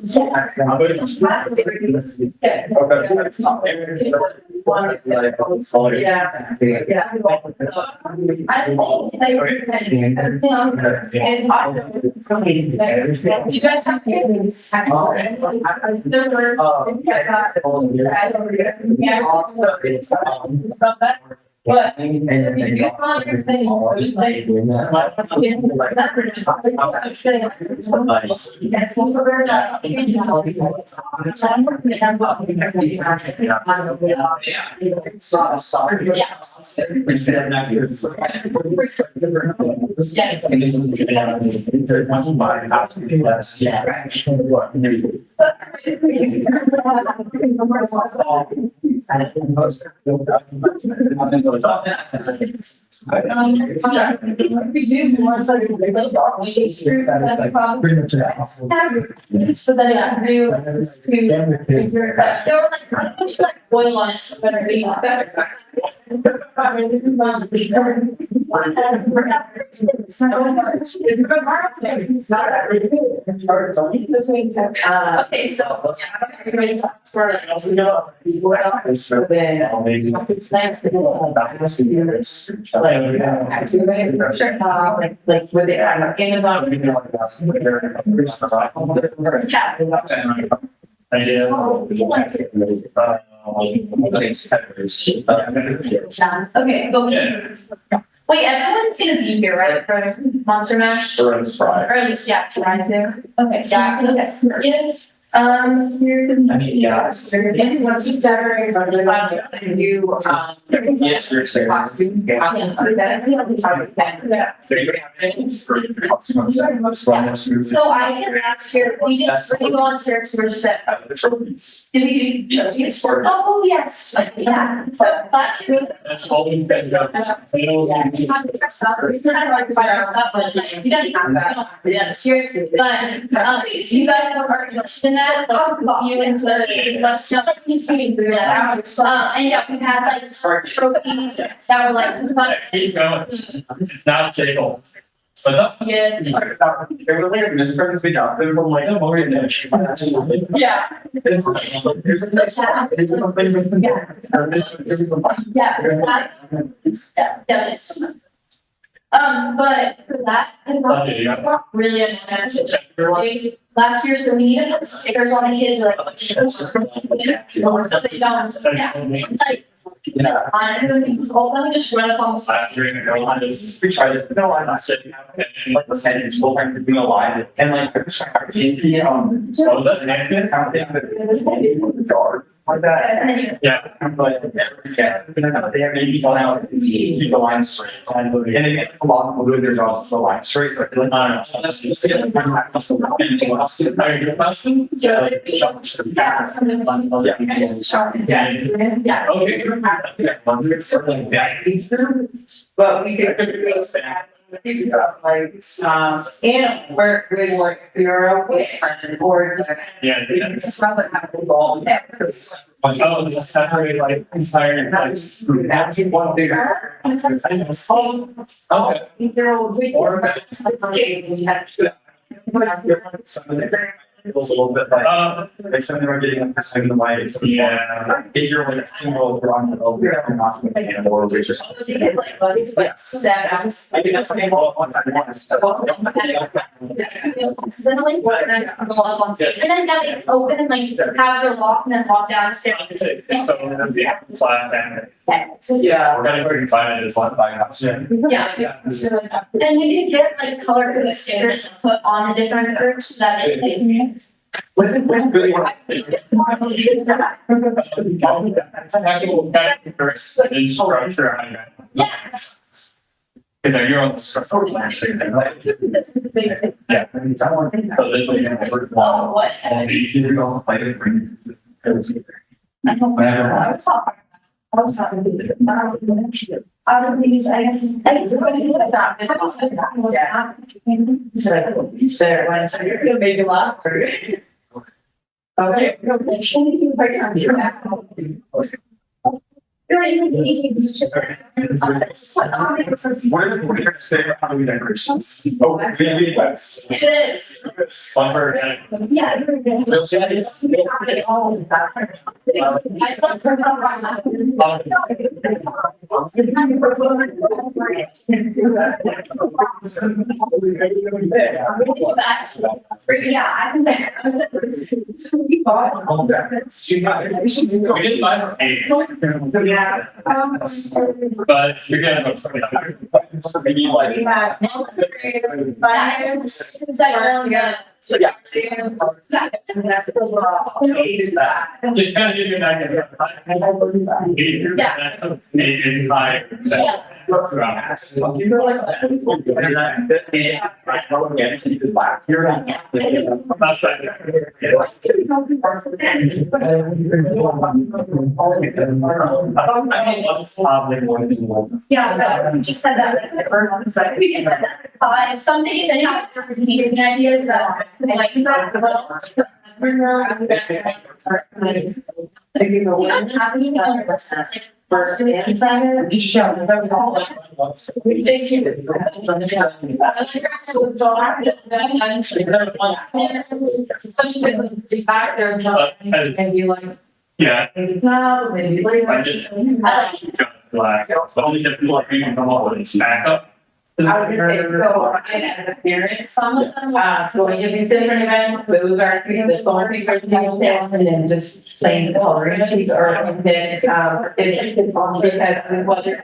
You guys have kids? But if you find your thing, like, that's also very we do more like we screw that problem. So then I do they were like boil on it, so better be better. Okay, so. Like, with the, in about. Idea. Okay, but wait, everyone's gonna be here, right, for Monster Mash? Or at least, yeah, try to. Okay, yeah, yes, yes. Yes. Once you've done you, Yes, sir. So I can ask here, we did pretty monsters for set. Did we do trophies? Oh, yes, yeah, so last year. That's all we can do. We have to dress up, we kind of like by ourselves, but like, we don't have that, yeah, this year, but, so you guys are interested in that, like, you and the, let's just, like, you see, that, and yeah, we had like trophies that were like, fun. Keep going. It's not stable. What's up? Yes. It was like a mispractice job. They were like, oh, we're gonna. Yeah. Yeah, yes. But for that, it's not really a last year, so we needed to put stickers on the kids, like, something down, like, let me just run up on the side. We tried this. No, I'm not sitting. Like the center, still trying to do a line, and like, What was that, an accident? I don't think that guard like that. And then you, Yeah. But yeah, they have maybe gone out and keep the line straight. And they get a lot of people doing their jobs with the line straight. So like, I don't know. So that's just anything else. Are you a person? yeah, Yeah. yeah. Okay. but we could replace that. Like, and work with like bureau or. Yeah. It's not like how we all. Oh, the separate, like, entire, like, group. That's one bigger. Okay. It was a little bit like, they said they were getting like this in the light. Yeah. If you're like a single drawing, oh, we're not going to make it more, which is. I think that's something one time. And then now they open and like have their lock and then walk down the stairs. Yeah, class and. Yeah. We're gonna bring 5 minutes one by option. Yeah. And you can get like color coded stickers to put on the different groups that is like. First, structure. Yeah. Because you're on the structure. Yeah. So this way you can work Oh, what? on these. You don't play it. Out of these, I guess it's going to be that. So you're gonna make a lot. Okay. What is the say about how we decorations? Oh, maybe that's. It is. Yeah. Yeah, I think. We didn't buy her a. Yeah. But you're gonna have something. Maybe like. We had finance. It's like, oh, yeah. Yeah. And that's overall. Just kind of give you an idea. Maybe five. Yeah. Yeah, you said that. We can put that. Someday they have certain ideas that like we don't have any other process. Let's do it inside. Thank you. Maybe like, Yeah. no, maybe like. I just black. The only difference like you can come up with is back up. I would say go right at the appearance, some of them, so when you consider an event, those are the only things are down and then just plain coloring sheets or then, because whether.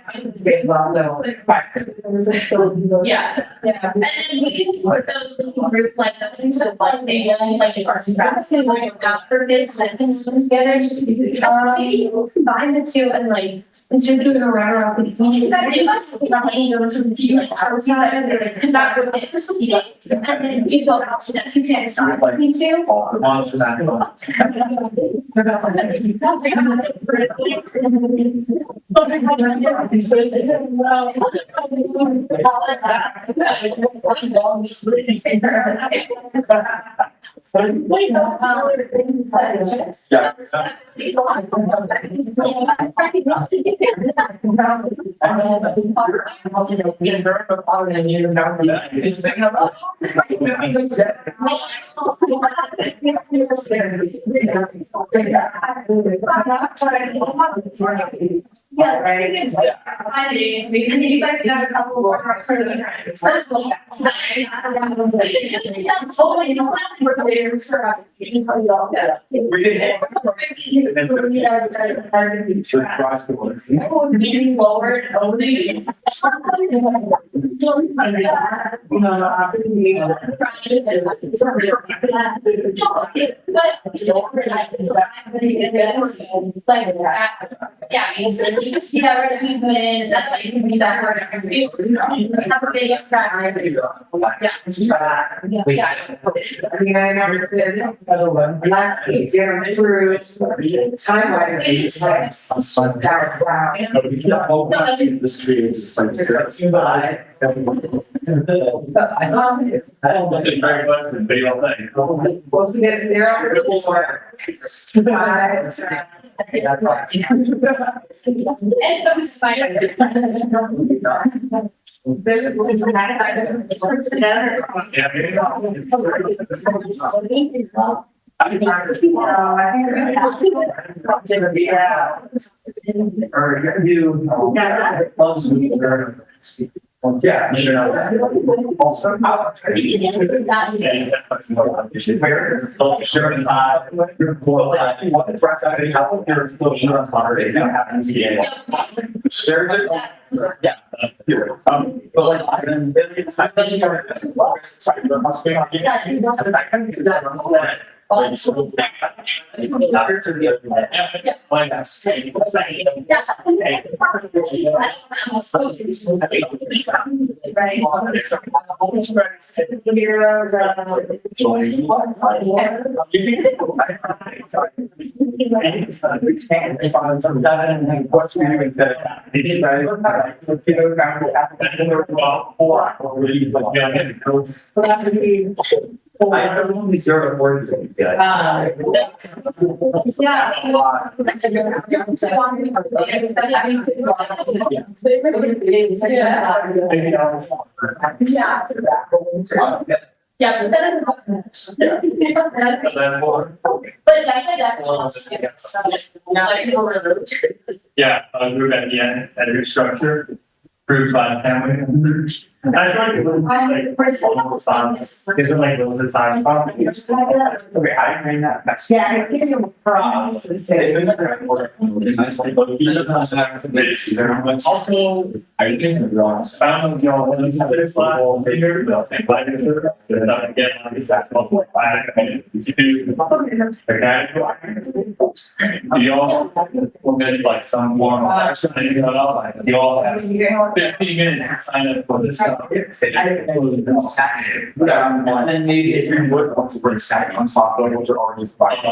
Yeah. Yeah, and then we can put those in group like that's in sort of like maybe like arts and crafts, maybe like out for kids and things together. Maybe we'll combine the two and like instead of doing a round around the beach, that you guys like go to the view like outside because that would make us see it. And then you go out to that you can't decide between two. Yeah, right. And you guys can have a couple more. Moving forward, only. Yeah, I mean, so you can see that where the movement is, that's why you can be that word every week. We have a big track. Last week, dinner through The streets. Very much for the video thing. We'll get there on the floor. And so it's Yeah. Also. That's Yeah. But like, I don't know zero words. Yeah, but then. But Yeah, group at the end, at your structure, groups by family. I feel like it was like almost fun. Is it like those the time? Okay, I agree that. Yeah, I think you're props. Also, I think some of y'all when you have this last year, they'll think like this. They're not getting on this actual class. Do y'all want like some form of action? You all have 15 minutes to sign up for this stuff. And maybe if you would want to bring second on software, which are already provided.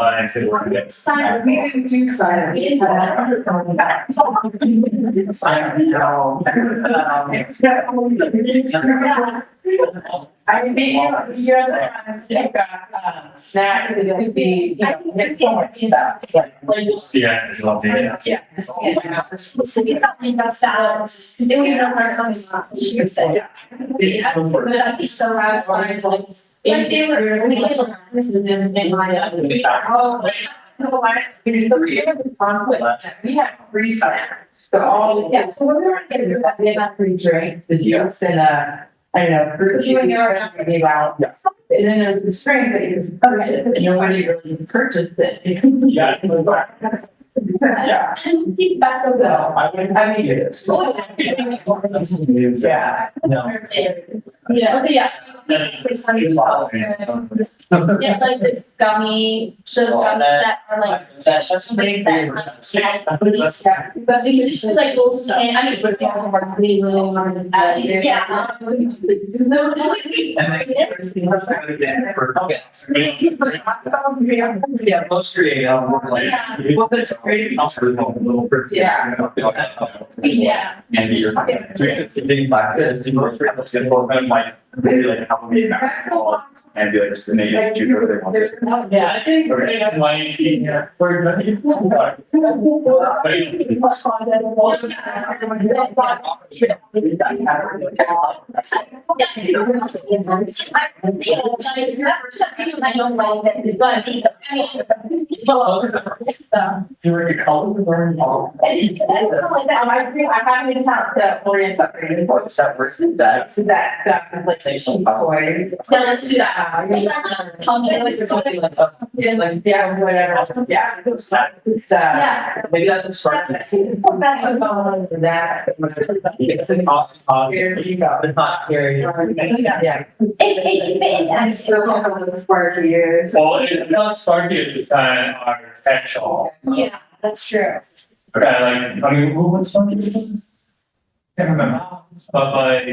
We didn't do sign. I mean, you're snacks, it could be, you know, there's so much stuff, like just. Yeah. it's all day. Yeah. So you got me about salads, then we don't want to come to she would say. Yeah, but I'd be so outside, like they were, we live on in my, oh, no, we have free snacks. So all, yeah, so we're gonna get it, we have free drinks, the juice and I don't know, fruit juice, maybe about. Yes. And then there's the string that you just purchase, and nobody really purchased it. Yeah. Yeah. That's so good. I mean, it is. Yeah. No. Yeah, okay, yes. Yeah, like the gummy, just gummy that are like. That's big that, like, but you just like little skin, I mean. Yeah. Yeah, most creative, like, well, that's great. Yeah. Yeah. And you're thinking like this, you know, it's simple, but like, really like how we basketball and be like, just maybe you know, they want to. Yeah, I think. I don't like it, but I mean, You were the color learn all. I'm having to count the orient separated for Separate that compensation for. so let's do that. Yeah, whatever, yeah. It's, Yeah. Maybe that's a start. that. It's an awesome, Here you go. it's not scary. Yeah. It's Still for years. Well, it's not starting, it's kind of architectural. yeah, that's true. Okay, like, I mean, who was something? Can't remember, but like.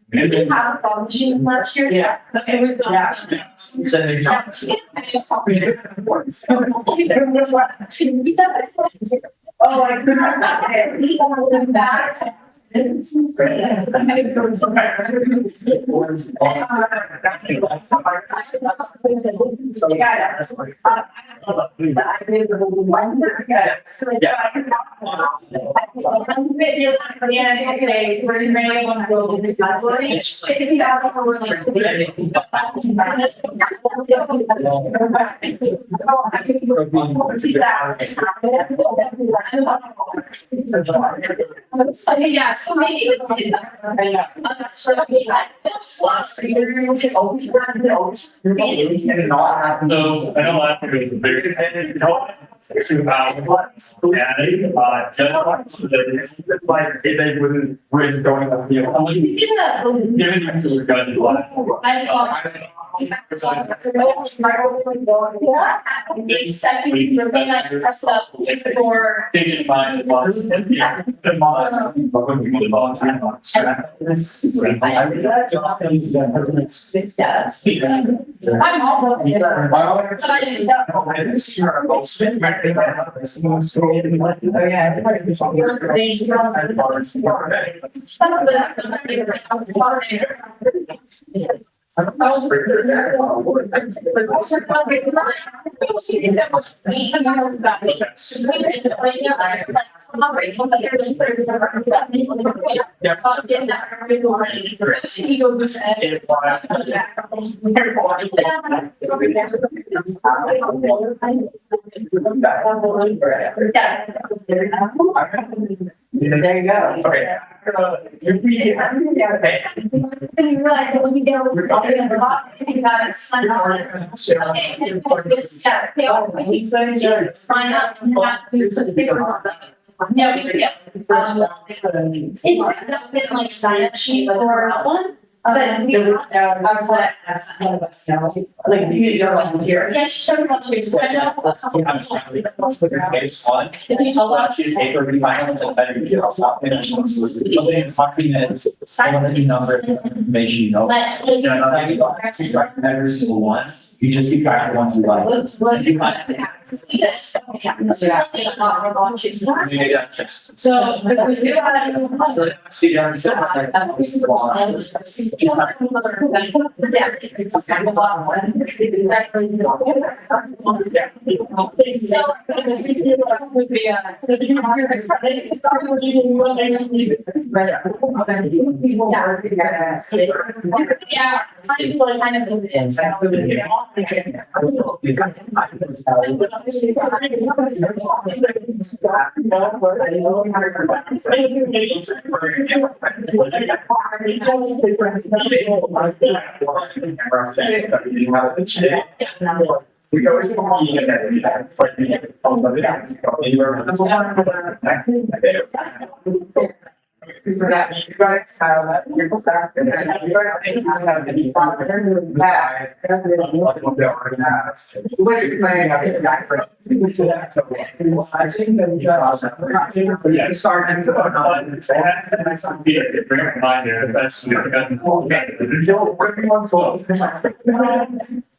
We did have a function last year. Yeah. It was, yeah. So there's not. Oh, I couldn't. It's great. Yeah, so maybe. So I know last year it was a very. Like, if they wouldn't, raise going up the. Given you were going to black. Second, you're being like pressed up for. Take it in mind, it was, yeah, the model, but when we move on to. I'm also. But I didn't know. Oh, yeah. Some of the. There you go. Okay. Okay. And you realize that when you get over the top, you got it signed off. Okay, good step. Sign up and have to put the paper on that. Yeah, we could get, it's not been like sign up sheet or one, but we. Like, you don't volunteer. Yeah, she showed us to sign up. If you tell us. Information, you know. Let. Every single one, you just keep track of the ones you like. If you like, So, if we do have. See, it's So, would be yeah, kind of it is. We go to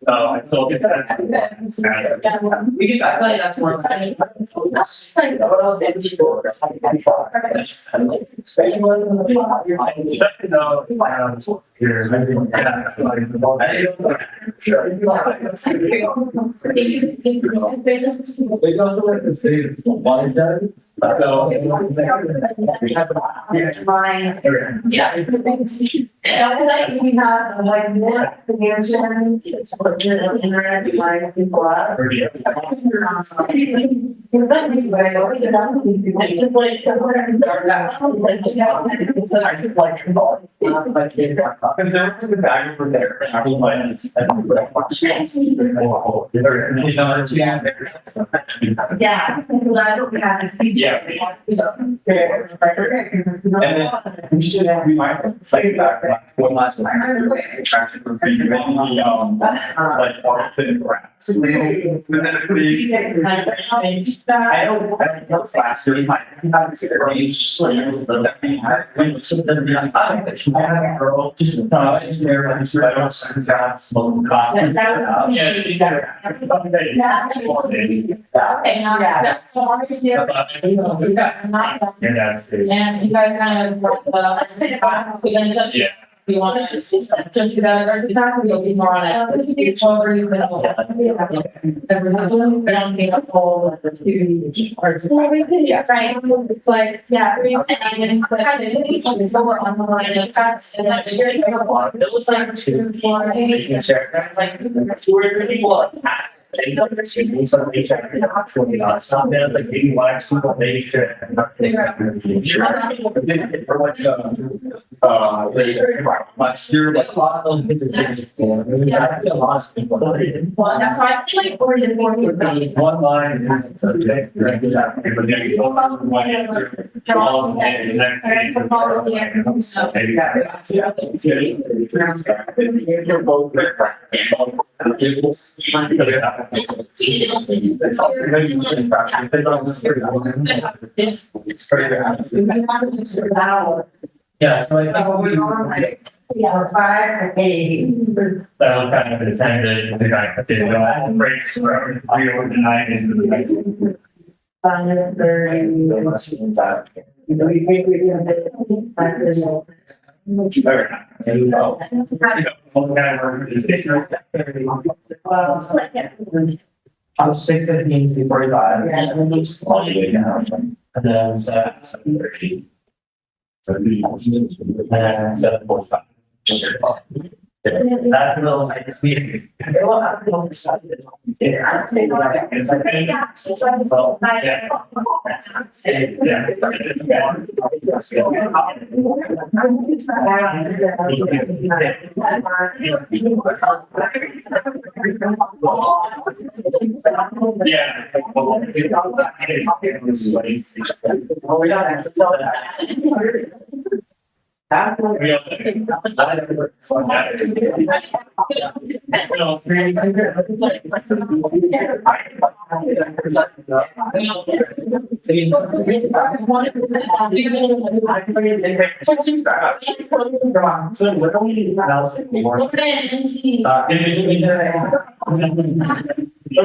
I told you that. We get back, like, that's more. Mine. Yeah. Like we have like more expansion, but you're looking at like people up. Yeah. We should have, we might play back one last time. Attraction for people, like arts and crafts. And then I don't last year, my experience just like that we had. I have a girl, just engineer, I'm sure I don't send down smoke coffee. And you guys kind of, Yeah. you want to just do that every time, we'll be more on it. However you can. There's another one, but I'm getting a whole, like, the two parts. Yeah, right. It's like, yeah, and then kind of, so we're on the line of facts and then you're It was like 2, 4, 8. Like 2 or 3 people. Somebody not there, like maybe one, two, maybe sure. Last year, like a lot of them. Yeah, a lot of people. well, that's why I feel like we're the more. One line. Yeah, so I think We're going like, 5 to 8. That was kind of the time that the guy did the breaks from reorganizing into the next. 5:30. We think we can do 5:30. I'm 6:15 to 45. And then 7:30. And 7:45. That's a little like speed. You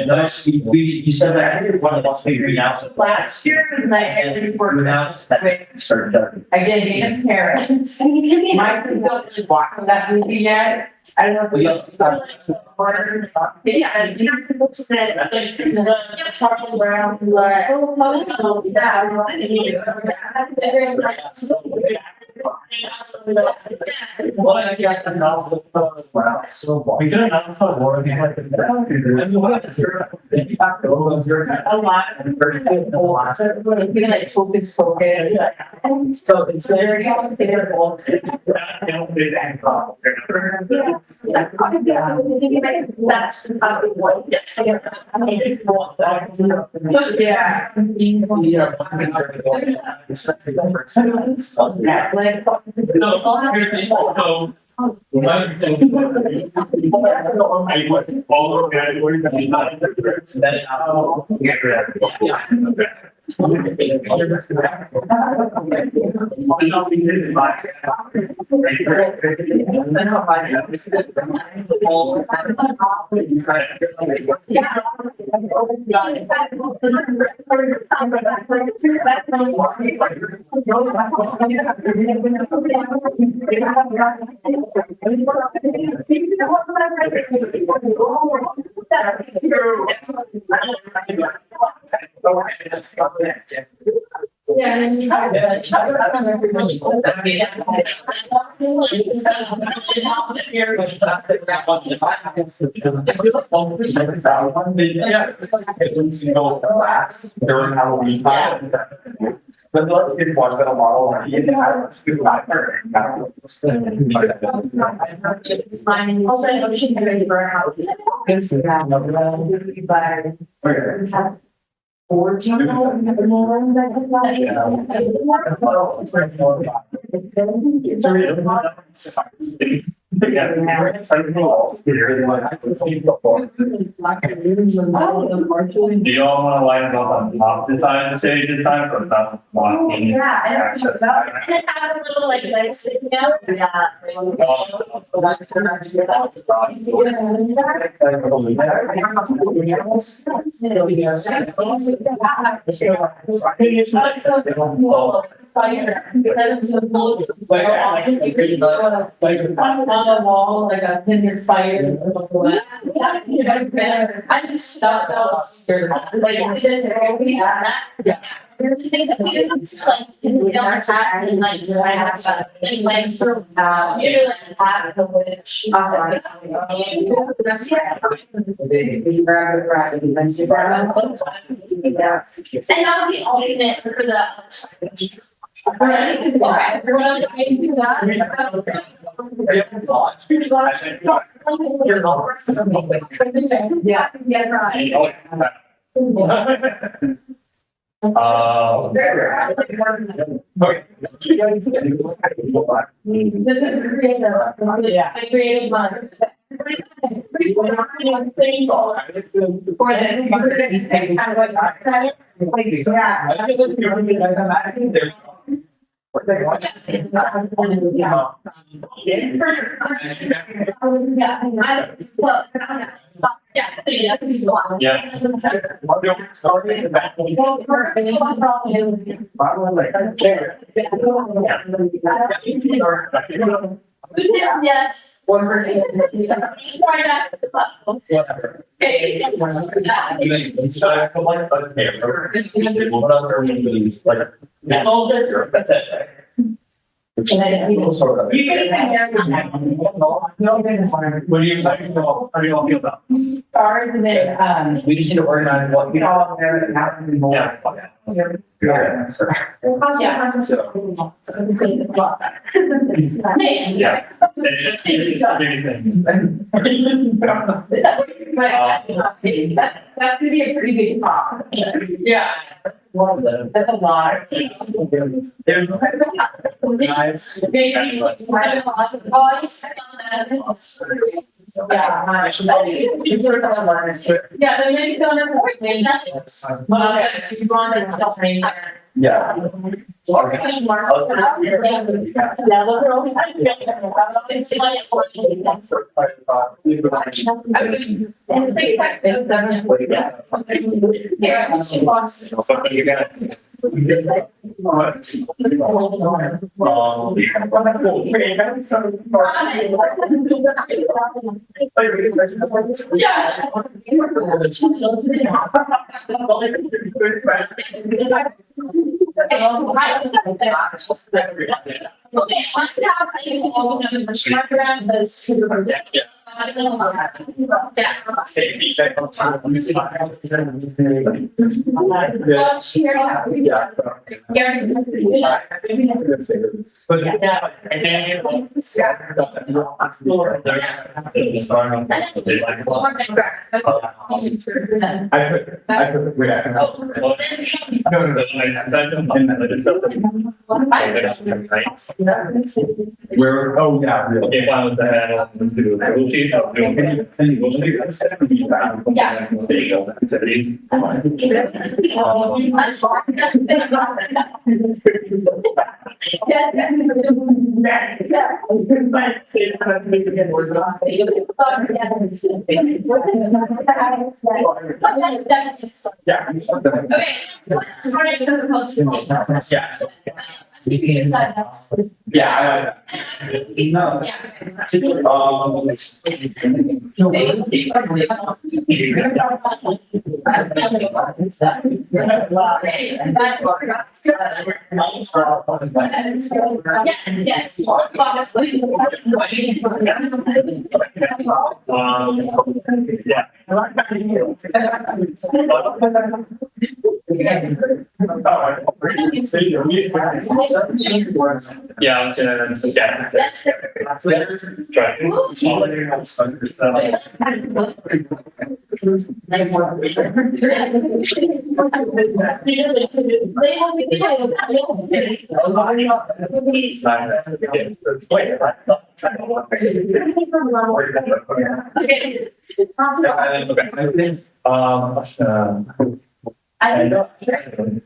guys, you said that I think one of us figuring out. Last year, my report announced that I did need a parent. And you can be. My son don't really watch that movie yet. I don't know if we. Yeah, and you have to look at like the talking around like. We did announce the award. A lot. Like focus. So it's very. Yeah, this is really cool. During Halloween time. But the kids watch that a lot. Also, I know we should be ready for our house. Do y'all want to line them up on opposite side of the stage this time, or not? Yeah, and then have a little like sitting out. Fire. Because of the boat. On the wall, like a pin fire. I just stopped out. Like, yeah. Like, in the other hat and like, so I have something like, so, you're like, hat, the witch. And I'll be alternate for the. Right? Okay. Everyone, I can do that. Yeah, yeah, right. This is creative. Yeah. I created mine. Yes. One person. Whatever. Okay. What do you like? How do you all feel about? Stars and then, We just need to organize what we all there and how we more. Yeah. Yeah. So- Hey. Yeah. It's the biggest thing. That's gonna be a pretty big pop. Yeah. That's a lot. Nice. Yeah. Yeah, they make it on a point, they. Well, if you want to tell me there. Yeah. Where, oh, yeah. If I was to add on to the rule sheet, I'll do it. Yeah. There you go. Activities. Yeah. Yeah. No. Yes. Yeah. Yeah, I was gonna, yeah. Okay.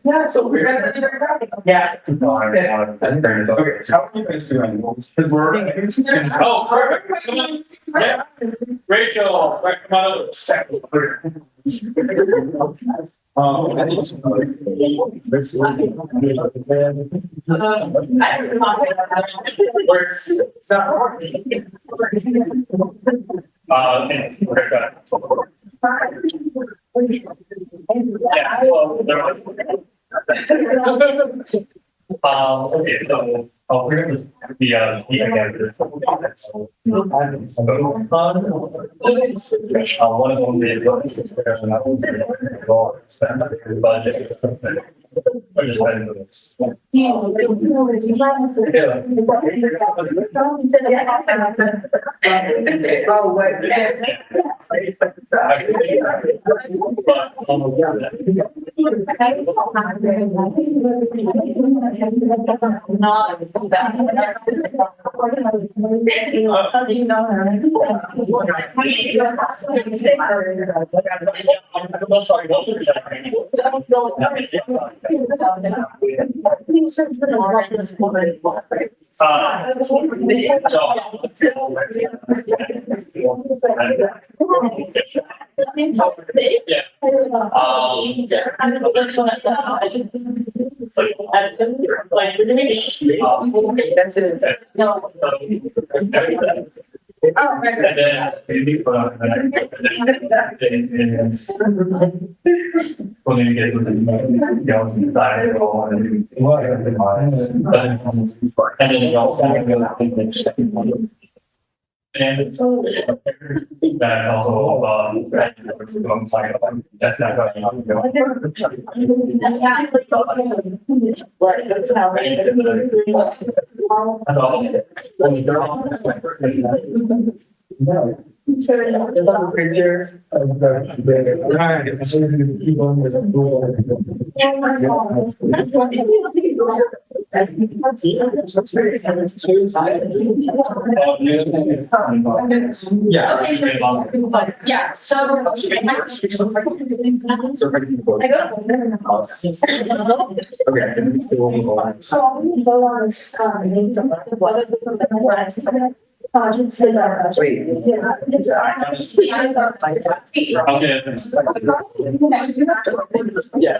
Yeah, so we're. Yeah. Okay, so how are you guys doing? Because we're. Oh, perfect. Come on. Yeah. Rachel, right, come on over. Works. It's not working. Okay, we're good. Yeah, well, there was. Okay, so, we're gonna just, one of them is. Budget. We're just heading to this. Oh, what? That's it. No. Oh, right. And then maybe put on when you get to the, side roll and then you also and that's also that's not that's all. Yeah. Okay, yeah, so. Okay. So I'm gonna vote on this, projects that are. Wait. Yeah.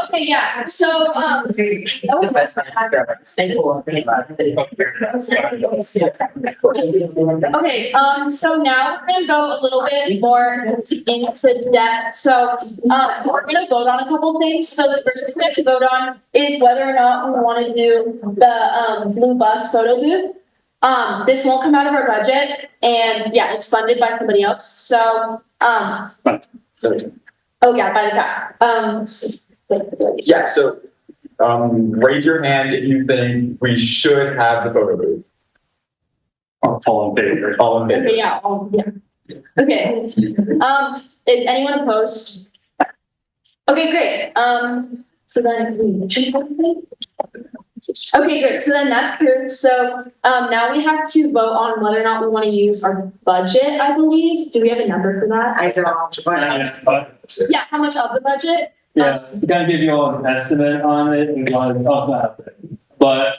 Okay, yeah, so, okay, so now we're gonna go a little bit more into depth. So, we're gonna vote on a couple things. So the first thing we have to vote on is whether or not we want to do the, blue bus photo booth. This won't come out of our budget and yeah, it's funded by somebody else. So, oh yeah, by the time, Yeah, so, raise your hand if you think we should have the photo booth. All in favor. All in favor. okay, yeah, yeah. Okay, is anyone opposed? Okay, great, so then. Okay, great, so then that's approved, so, now we have to vote on whether or not we want to use our budget, I believe. Do we have a number for that? I don't, Yeah, how much of the budget? Yeah, gotta give you all an estimate on it, and want to talk about it. But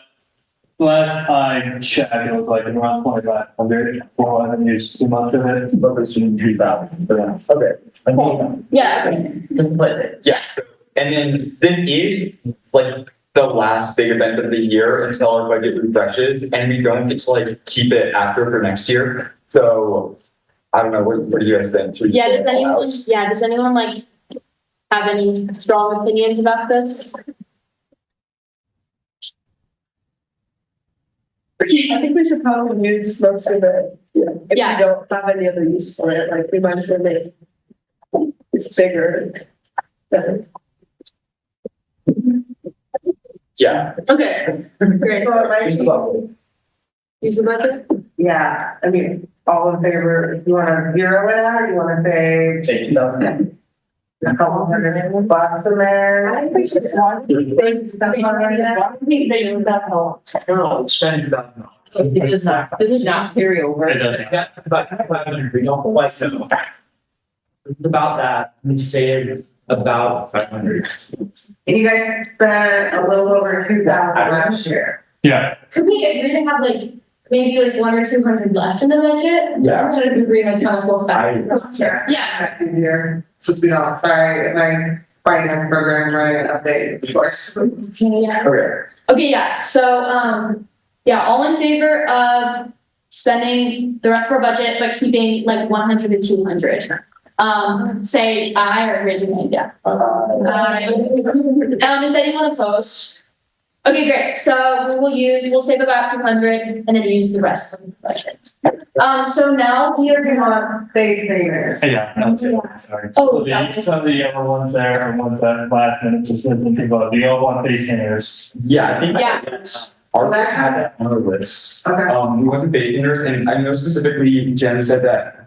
last I checked, it was like around 2,500, well, I haven't used too much of it, but it's in 2,000, but yeah. Okay. Yeah, okay. Yeah, so, and then this is like the last big event of the year until our budget refreshes, and we don't get to like keep it after for next year. So I don't know, what do you guys think? Should we Yeah, just does anyone like have any strong opinions about this? I think we should probably use most of it, if we Yeah. don't have any other use for it, like we might as well make it's bigger. Better. Yeah. Okay, great. so it might be- Use the budget? yeah, I mean, all in favor, you wanna zero it out, or you wanna say a couple hundred bucks in there? I think it's It does not carry over. It doesn't. That's about 500, we don't quite know. It's about that, we say it's about 500. And you guys spent a little over 2,000 last year. Yeah, Could we agree to have like, maybe like 100 or 200 left in the budget? Yeah. Instead of agreeing like kind of full staff? Sure. Yeah, That's easier, since we don't, sorry, my finance program running an update, of course. yeah. Okay. Okay, yeah, so, yeah, all in favor of spending the rest of our budget, but keeping like 100 to 200? Say aye or raise your hand, yeah. Aye. Is anyone opposed? Okay, great, so we'll save about 200 and then use the rest of the budget. So now we are gonna, Face painters. yeah. that's it. Sorry. Oh, Some of the other ones there are ones that last minute just didn't think about, the all one face painters. Yeah, I think. Yeah. Our lab had that on our list. Okay. It wasn't face painters, and I know specifically Jen said that,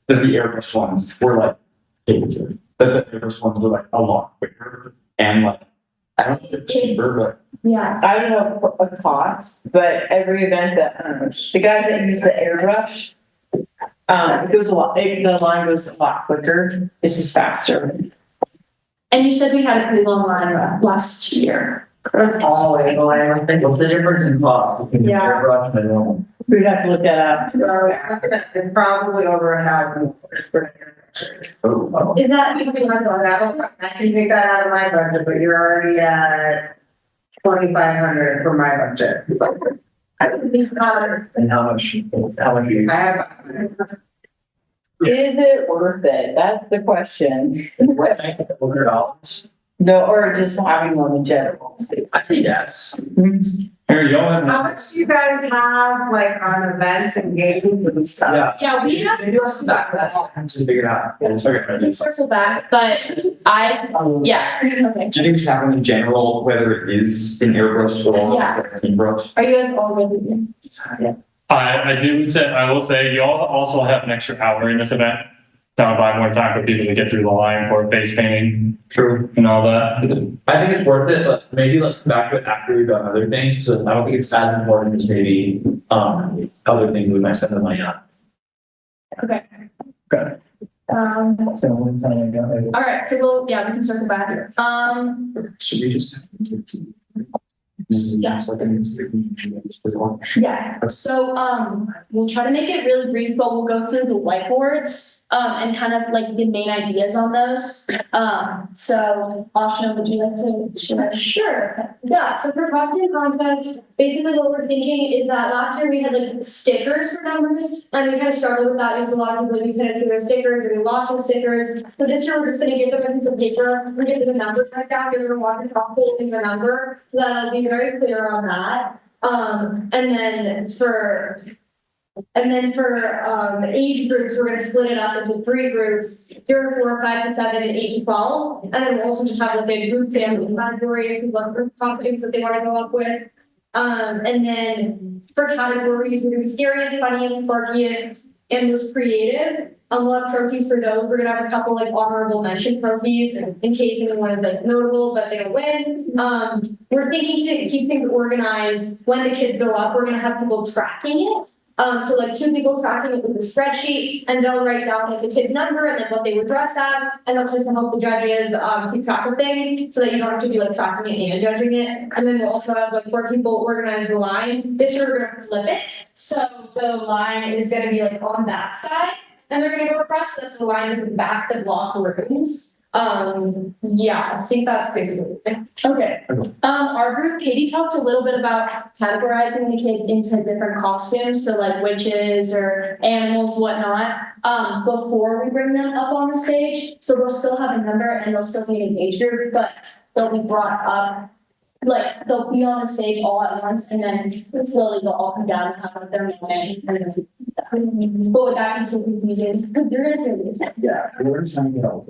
the airbrush ones were like, the airbrush ones were like a lot quicker, and like, I don't know if it's cheaper, but yeah, I don't know what costs, but every event that, the guy that used the airbrush, it goes a lot, the line goes a lot quicker, it's just faster. and you said we had a pretty long line last year. There's always a line, I think. What's the difference in cost between the Yeah. airbrush and the normal? We'd have to look that up. So it's probably over $1,000 for airbrushers. oh, Is that something like that? I can take that out of my budget, but you're already at 2,500 for my budget. So I would be proud. And how much do you? I have, Is it worth it? That's the question. $100? No, or just having one in general. I say yes. Here, y'all How have, much do you guys have like on events and games and stuff? Yeah, we have, Maybe let's come back to that, and to figure it out. we can circle back, but yeah, okay. Do you think we should have one in general, whether it is an airbrush or Yeah. it's like a team brush? Are you guys all ready? I will say, you all also have an extra hour in this event. That'll buy more time for people to get through the line for face painting. True. And all that. I think it's worth it, but maybe let's come back to it after we've done other things, so I don't think it's as important as maybe, other things we might spend the money on. Okay. Okay. All right, so we can circle back here. Should we just? Yeah. Yeah, so, we'll try to make it really brief, but we'll go through the whiteboards, and kind of like the main ideas on those. So, Ashna, would you like to share? Sure. Yeah, so for costume contest, basically what we're thinking is that last year we had like stickers for numbers, and we kind of struggled with that because a lot of people, you couldn't see their stickers, or we lost their stickers. So this year, we're just gonna give them a piece of paper, we're giving them a number like that, you're gonna walk across holding their number, so that it'll be very clear on that. And then for age groups, we're gonna split it up into 3 groups, 0, 4, 5 to 7, and 8 to 12. And then we'll also just have like a group family category if people have group costumes that they wanna go up with. And then for categories, we're gonna be scariest, funniest, sparkiest, and most creative. We'll have trophies for those. We're gonna have a couple like honorable mention trophies in case anyone is like notable, but they don't win. We're thinking to keep things organized. When the kids go up, we're gonna have people tracking it. So like 2 people tracking it with a spreadsheet, and they'll write down like the kid's number and then what they were dressed as, and that's just to help the judges keep track of things, so that you don't have to be like tracking it and judging it. And then we'll also have like 4 people organize the line. This year we're gonna flip it, so the line is gonna be like on that side, and they're gonna go across, so that the line is in the back that block rooms. Yeah, I think that's basically it. Okay. Our group, Katie talked a little bit about categorizing the kids into different costumes, so like witches or animals, whatnot, before we bring them up on the stage. So they'll still have a number and they'll still be an age group, but they'll be brought up, like they'll be on the stage all at once, and then slowly they'll all come down and have like their name. But would that be so confusing? Because you're gonna say this. Yeah, we're trying to get out.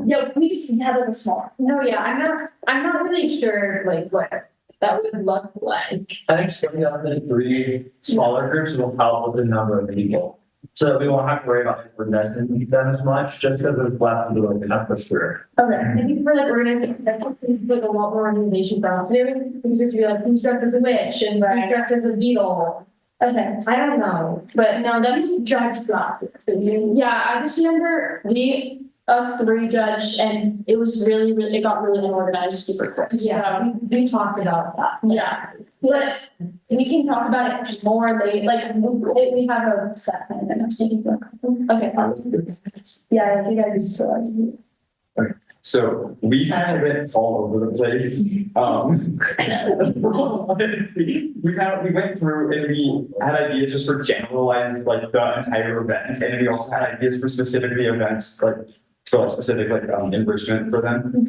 Yeah, we just have like a small. No, yeah, I'm not really sure like what that would look like. I think splitting up into 3 smaller groups will help with the number of people. So that we won't have to worry about organizing them as much, just because there's less to do like that for sure. Okay, I think for like organization, this is like a lot more organization for us to do, because we have to be like, who's dressed as a witch and who's dressed as a beetle. Okay, I don't know, but no, that's judged last year. Yeah, I just remember us 3 judged, and it was really, it got really unorganized super quick. Yeah, we talked about that. Yeah, but we can talk about it more later, like, we have a set plan that I'm thinking for. Okay. Yeah, you guys still. So we kind of went all over the place. We went through and we had ideas just for generalized, like the entire event. And we also had ideas for specifically events, like for like specific like enrichment for them.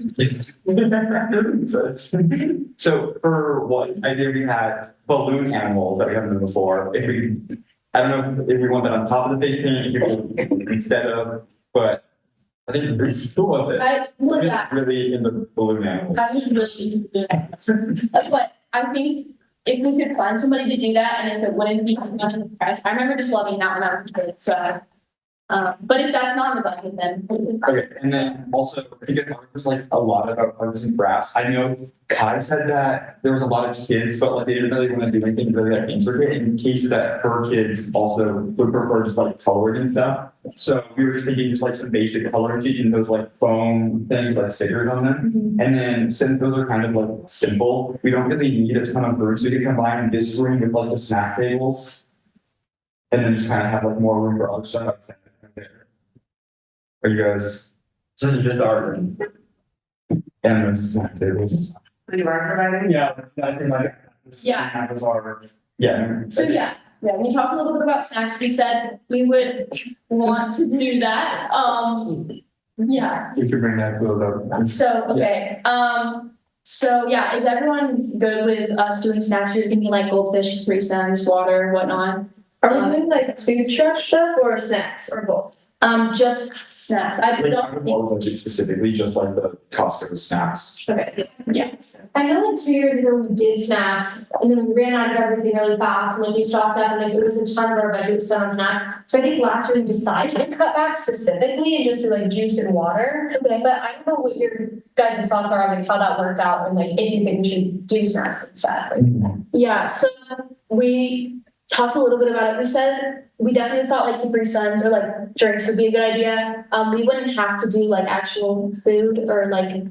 So for one idea, we had balloon animals that we haven't done before. I don't know if we want that on top of the face paint instead of, but I think Bruce, who was it? I look at. Really in the balloon animals. I was really into it. But I think if we could find somebody to do that, and if it wouldn't be too much of a price, I remember just loving that when I was a kid, so. But if that's not in the budget, then. Okay, and then also, I think it was like a lot of arts and crafts. I know Kai said that there was a lot of kids, but like they didn't really want to do anything really like intricate, in case that her kids also would prefer just like coloring and stuff. So we were just thinking just like some basic coloring sheets and those like foam things with like stickers on them. And then since those are kind of like simple, we don't really need a ton of rooms. So we can combine this room with like the snack tables. And then just kind of have like more room for other stuff. Are you guys? So it's just our room. And the snack tables. So you are providing? Yeah, I think like. Yeah. That was our. Yeah. So yeah, we talked a little bit about snacks, we said we would want to do that, yeah. We could bring that to a. So, okay, So yeah, is everyone good with us doing snacks? You're thinking like goldfish, Capri Suns, water, whatnot? Are we doing like food truck stuff or snacks or both? Just snacks. I Like, I don't would think. all budget specifically, just like the Costco snacks. Okay, yeah. I know like 2 years ago we did snacks and then we ran out of everything really fast and like we stocked up and like it was a ton of our budget was spent on snacks. So I think last year we decided to cut back specifically and just do like juice and water. Okay, but I don't know what your guys' thoughts are on like how that worked out and like if you think we should do snacks instead. Like, Yeah, so we talked a little bit about it. We said we definitely thought like Capri Suns or like drinks would be a good idea. We wouldn't have to do like actual food or like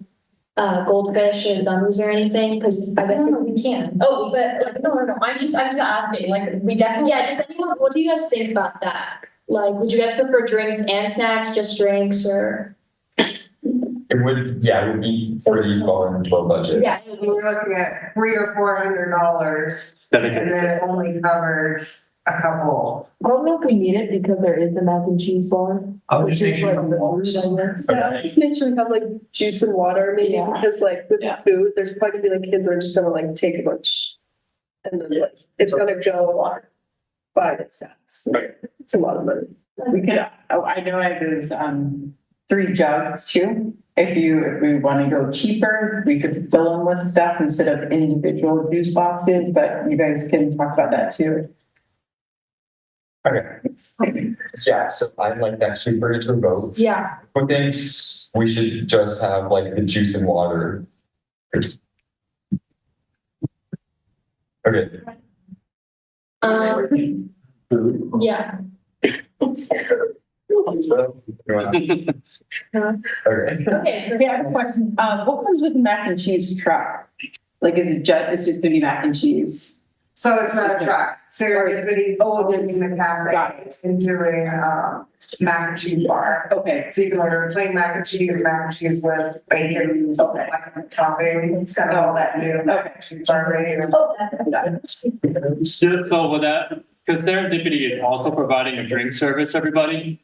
goldfish or gummies or anything, because I guess we can. Oh, but like, no. I'm just asking, like, we definitely, yeah, does anyone, what do you guys think about that? Like, would you guys prefer drinks and snacks, just drinks, or? It would, yeah, it would be pretty far into our budget. Yeah. We were looking at $300 or $400, and then it only covers a couple. I don't know if we need it because there is the mac and cheese bar. I would just make sure. Yeah, just make sure we have like juice and water, maybe, Yeah. because like with food, there's probably gonna be like kids that are just gonna like take a bunch. And then like, it's gonna go buy the snacks. It's a lot of money. We could, I know I have those, 3 jugs too. If we want to go cheaper, we could fill them with stuff instead of individual juice boxes, but you guys can talk about that too. Okay, yeah, so I'd like to actually bring it to a vote. Yeah. Who thinks we should just have like the juice and water? Okay. Yeah. Okay. Okay. Yeah, I have a question. What comes with the mac and cheese truck? Like, is it just, it's just gonna be mac and cheese? So it's not a truck, Serenapity's opening the Got cafe and doing, mac and cheese bar. Okay, So you can order plain mac and cheese with bacon, like toppings, and all that new mac and cheese bar ready. Oh, that's So with that, because Serendipity is also providing a drink service, everybody,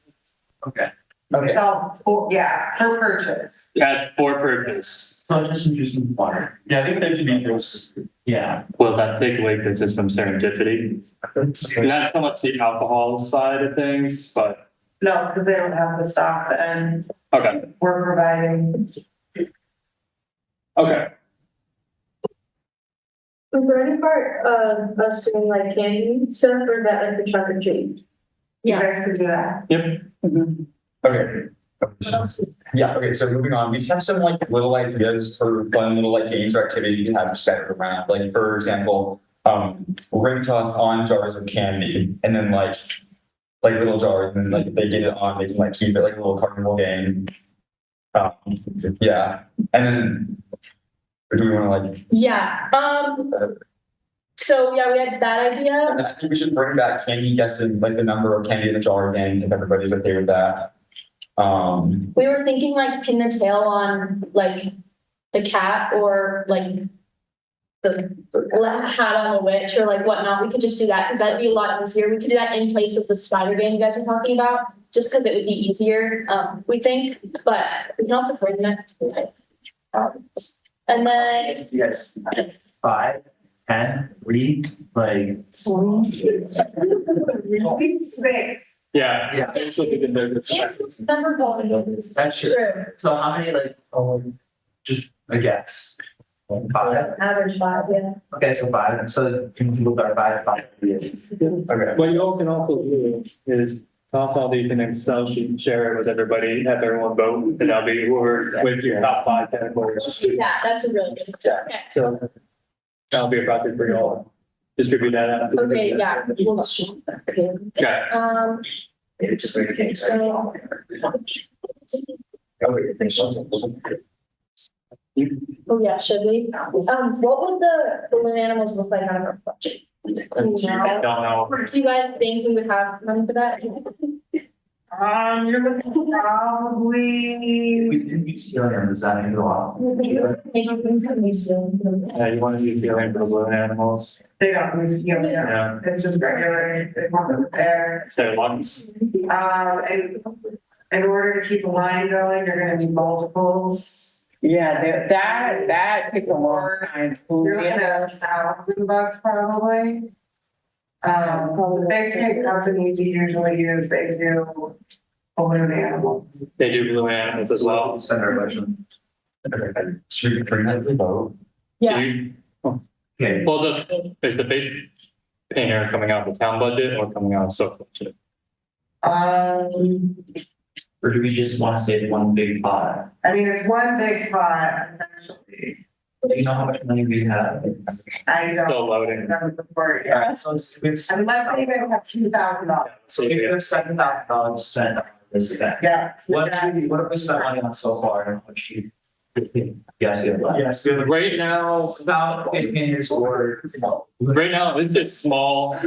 It's all, yeah, per purchase. that's for purpose. So just some juice and water. Yeah, I think there should be drinks. Yeah. Will that take away business from Serendipity? Not so much the alcohol side of things, but, No, because they don't have the stock that okay, we're providing. okay. Was there any part of us doing like candy stuff or is that like the trunk or treat? You guys can do that. Okay. Yeah, okay, so moving on, we just have some like little ideas for fun little like games or activities you have to set around. Like, for example, ring toss on jars of candy and then like little jars, and then like if they get it on, they can like keep it like a little carnival game. Yeah, and then do we want to like, Yeah, so yeah, we had that idea. and then I think we should bring back candy guessing, like the number of candy in the jar again, if everybody's okay with that. We were thinking like pin the tail on like the cat or like the hat on the witch or like whatnot. We could just do that because that'd be a lot easier. We could do that in place of the spider game you guys were talking about, just because it would be easier, we think, but we can also bring that to and then You guys, 5, 10, read, like. Space. Yeah. Yeah. That's what we can do. number one. That's true. So how many like, just a guess? 5? Average 5, yeah. Okay, so 5, so people got 5. okay. What you all can also do is toss all these in an Excel sheet and share it with everybody, have everyone vote, and that'll be whoever with your top 5 categories. Let's do that. That's a really good. Yeah. Okay. So that'll be a project for you all. Distribute that out. Okay, yeah. We'll just- Okay. So. Oh, yeah, should we? What would the balloon animals look like out of our budget? I don't know. Or do you guys think we would have money for that? You're looking probably. We didn't use helium, is that in the law? Yeah, you want to use the land for the balloon animals? They don't use helium, Yeah. it's just regular, they want them there. Their lungs. And in order to keep a line going, you're gonna need multiples. Yeah, that takes a long time. You're looking at $1,000 probably. The base paint companies you usually use, they do balloon animals. They do blue animals as well. Send our question. Should we bring that to the vote? Yeah. Okay. Well, is the base painter coming out of the town budget or coming out of SYLC budget? Or do we just want to say one big pot? I mean, it's one big pot essentially. Do you know how much money we have? I Still don't loading. remember the word. Alright, so it's, Unless they even have $2,000. so we have $7,000 to spend on this event. Yeah. What have we spent money on so far and how much do you? Yes, yes, we have Right now, about 15 years or. right now, it's just small.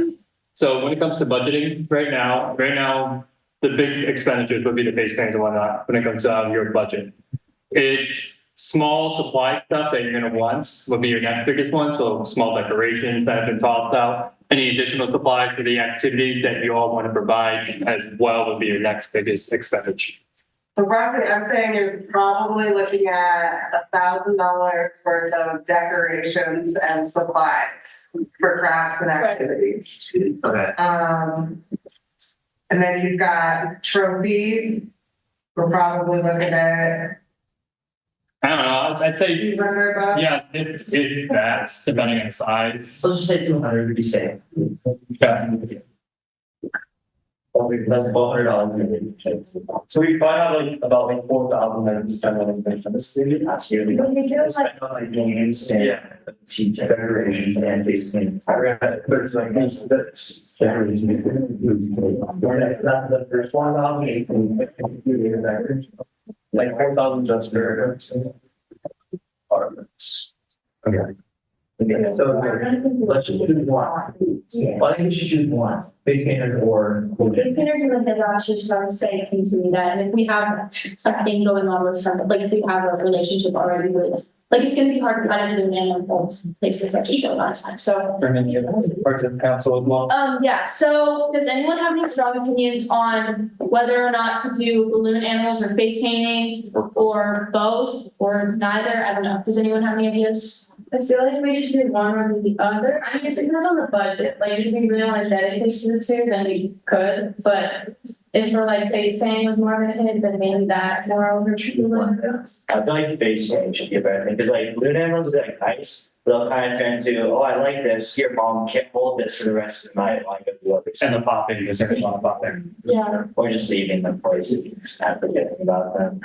So when it comes to budgeting, right now, the big expenditures would be the base paint and whatnot, when it comes to your budget. It's small supply stuff that you're gonna want, will be your next biggest one, so small decorations that have been tossed out. Any additional supplies for the activities that you all want to provide as well would be your next biggest expenditure. So roughly, I'm saying you're probably looking at $1,000 worth of decorations and supplies for crafts and activities. Okay. And then you've got trophies. We're probably looking at I don't know, I'd say, $200. yeah, it varies depending on the size. So let's just say 200 would be safe. Yeah. That's $1,200. So we probably have about 4,000 that we spend on information. This is last year. We spent on games and decorations and basically. I read that there's that's decorations. That's the first 1,000. Like 4,000 just for. Okay. Okay, so let's just choose one. I think we should choose one, big painter or. Base painters are like the last year, so I would say continue that, and if we have a thing going on with some, like if we have a relationship already with, like it's gonna be hard to find a new animal places like to show a lot of time, so. Bring in part of the council as well. Yeah, so does anyone have any strong opinions on whether or not to do balloon animals or face paintings or both or neither? I don't know. Does anyone have any ideas? I feel like we should do one or the other. I mean, it depends on the budget. Like, if we really want to dedicate to the two, then we could. But if we're like face painting was more of a hit, then maybe that more over true. I feel like face paint should be a better thing, because like balloon animals are like nice, they'll kind of turn into, oh, I like this, here, mom, can't hold this for the rest of the night, like do other And stuff. the popping, because there's a lot of popping. Yeah. Or just leaving them places, you just not forgetting about them.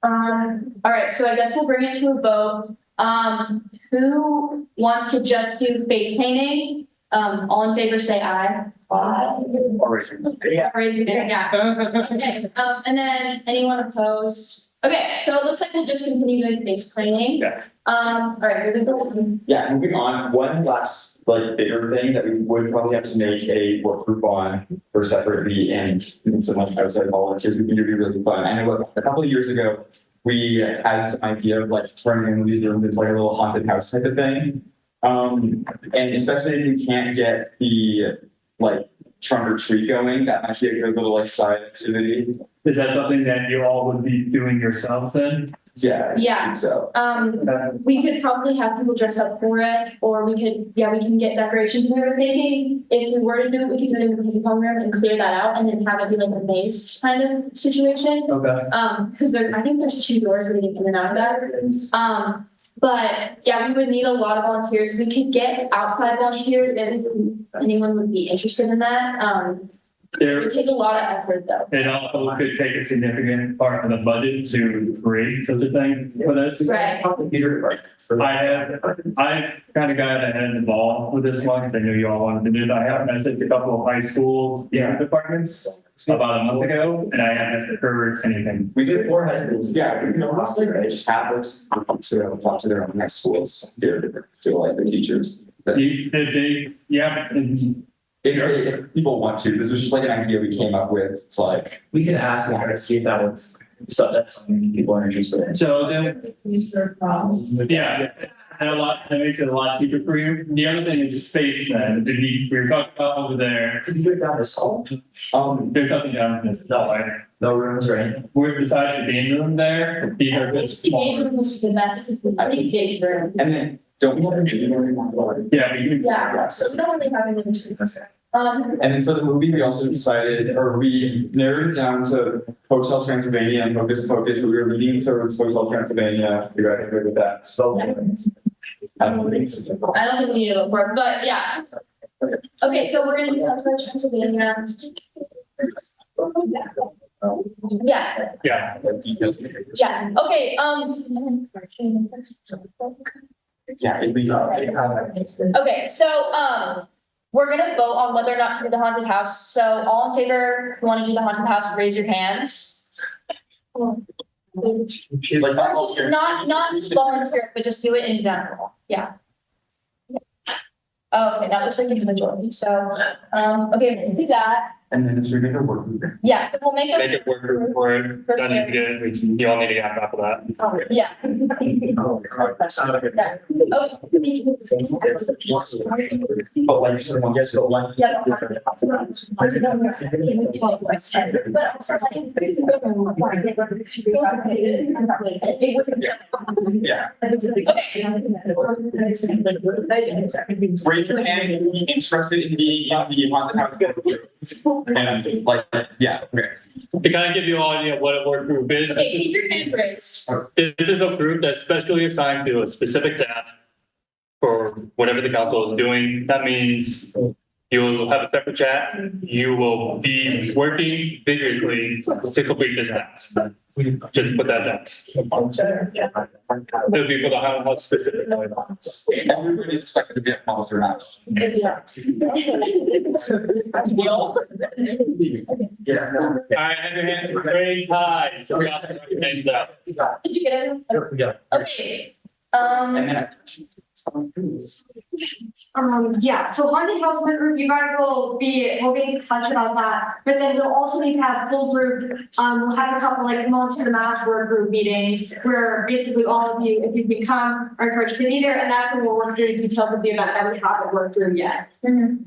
All right, so I guess we'll bring it to a vote. Who wants to just do face painting? All in favor, say aye. Yeah. Raise your hand, yeah. Okay, and then anyone opposed? Okay, so it looks like we'll just continue doing face painting. Yeah. All right, moving on. Yeah, moving on, one last like bigger thing that we would probably have to make a work group on for separately and so much outside volunteers, we can do really fun. I know a couple of years ago, we had some idea of like turning in these rooms into like a little haunted house type of thing. And especially if you can't get the like trunk or treat going, that might be a good little like side activity. Is that something that you all would be doing yourselves then? Yeah. I Yeah. think so. We could probably have people dress up for it, or we can get decorations. We were thinking if we were to do it, we could do it in the music hall room and clear that out and then have it be like a maze kind of situation. Okay. Because I think there's 2 doors leading in and out of that. But yeah, we would need a lot of volunteers. We could get outside volunteers if anyone would be interested in that. It would take a lot of effort though. It also could take a significant part of the budget to create such a thing for this. Right. I kind of got ahead of the ball with this one because I knew you all wanted to do it. I have messaged a couple of high school departments about a month ago, and I haven't heard anything. We did 4 high schools, yeah, we can honestly, right, just have those, to talk to their own high schools, to like the teachers. Yeah. If people want to, this was just like an idea we came up with, it's like. We can ask them to see if that was, so that's something people are interested in. So then, yeah, that makes it a lot cheaper for you. The other thing is space then. We were talking about over there. Could you break down this hall? There's nothing down in this, no, No rooms or anything? we're beside the game room there. These are just The small. game room was the best, I think big room. And then, don't we have a meeting room? Yeah, we can. Yeah, so we don't really have any issues. And then for the movie, we also decided, or we narrowed it down to Hotel Transylvania and Focus Focus. We were leaning towards Hotel Transylvania. You guys agree with that? So. I don't think so. I don't think we need to look for it, but yeah. Okay, so we're gonna do Hotel Transylvania. Yeah, Yeah. Details. yeah, okay, Yeah, it'd be, okay, so, we're gonna vote on whether or not to do the haunted house. So all in favor, who wanna do the haunted house, raise your hands. like, Or just not just volunteer, but just do it in general, yeah. Okay, that looks like it's a majority, so, okay, we'll do that. and then it's your gonna work. Yeah, so we'll make Make a, it work for it. Done if you get, you all need to get after that. yeah. But like someone gets the one. Yeah. Yeah. Okay. Raise your hand if you're interested in being in the haunted house. And like, yeah, okay. To kind of give you all an idea of what a work group is. Okay, keep your hand raised. This is a group that's specially assigned to a specific task for whatever the council is doing. That means you'll have a separate chat. You will be working vigorously to complete this task. Just put that down. It'll be for the house specifically. Everybody's expected to get a monster match. Yeah. All right, have your hands raised high, so we all have your names out. Did you get it? Yeah. Okay. And then. Yeah, so haunted house work group, you guys we'll be in touch about that, but then we'll also need to have full group, we'll have a couple like monster mass work group meetings where basically all of you, if you can come, are encouraged to be there, and that's when we'll work through the details of the event that we haven't worked through yet. And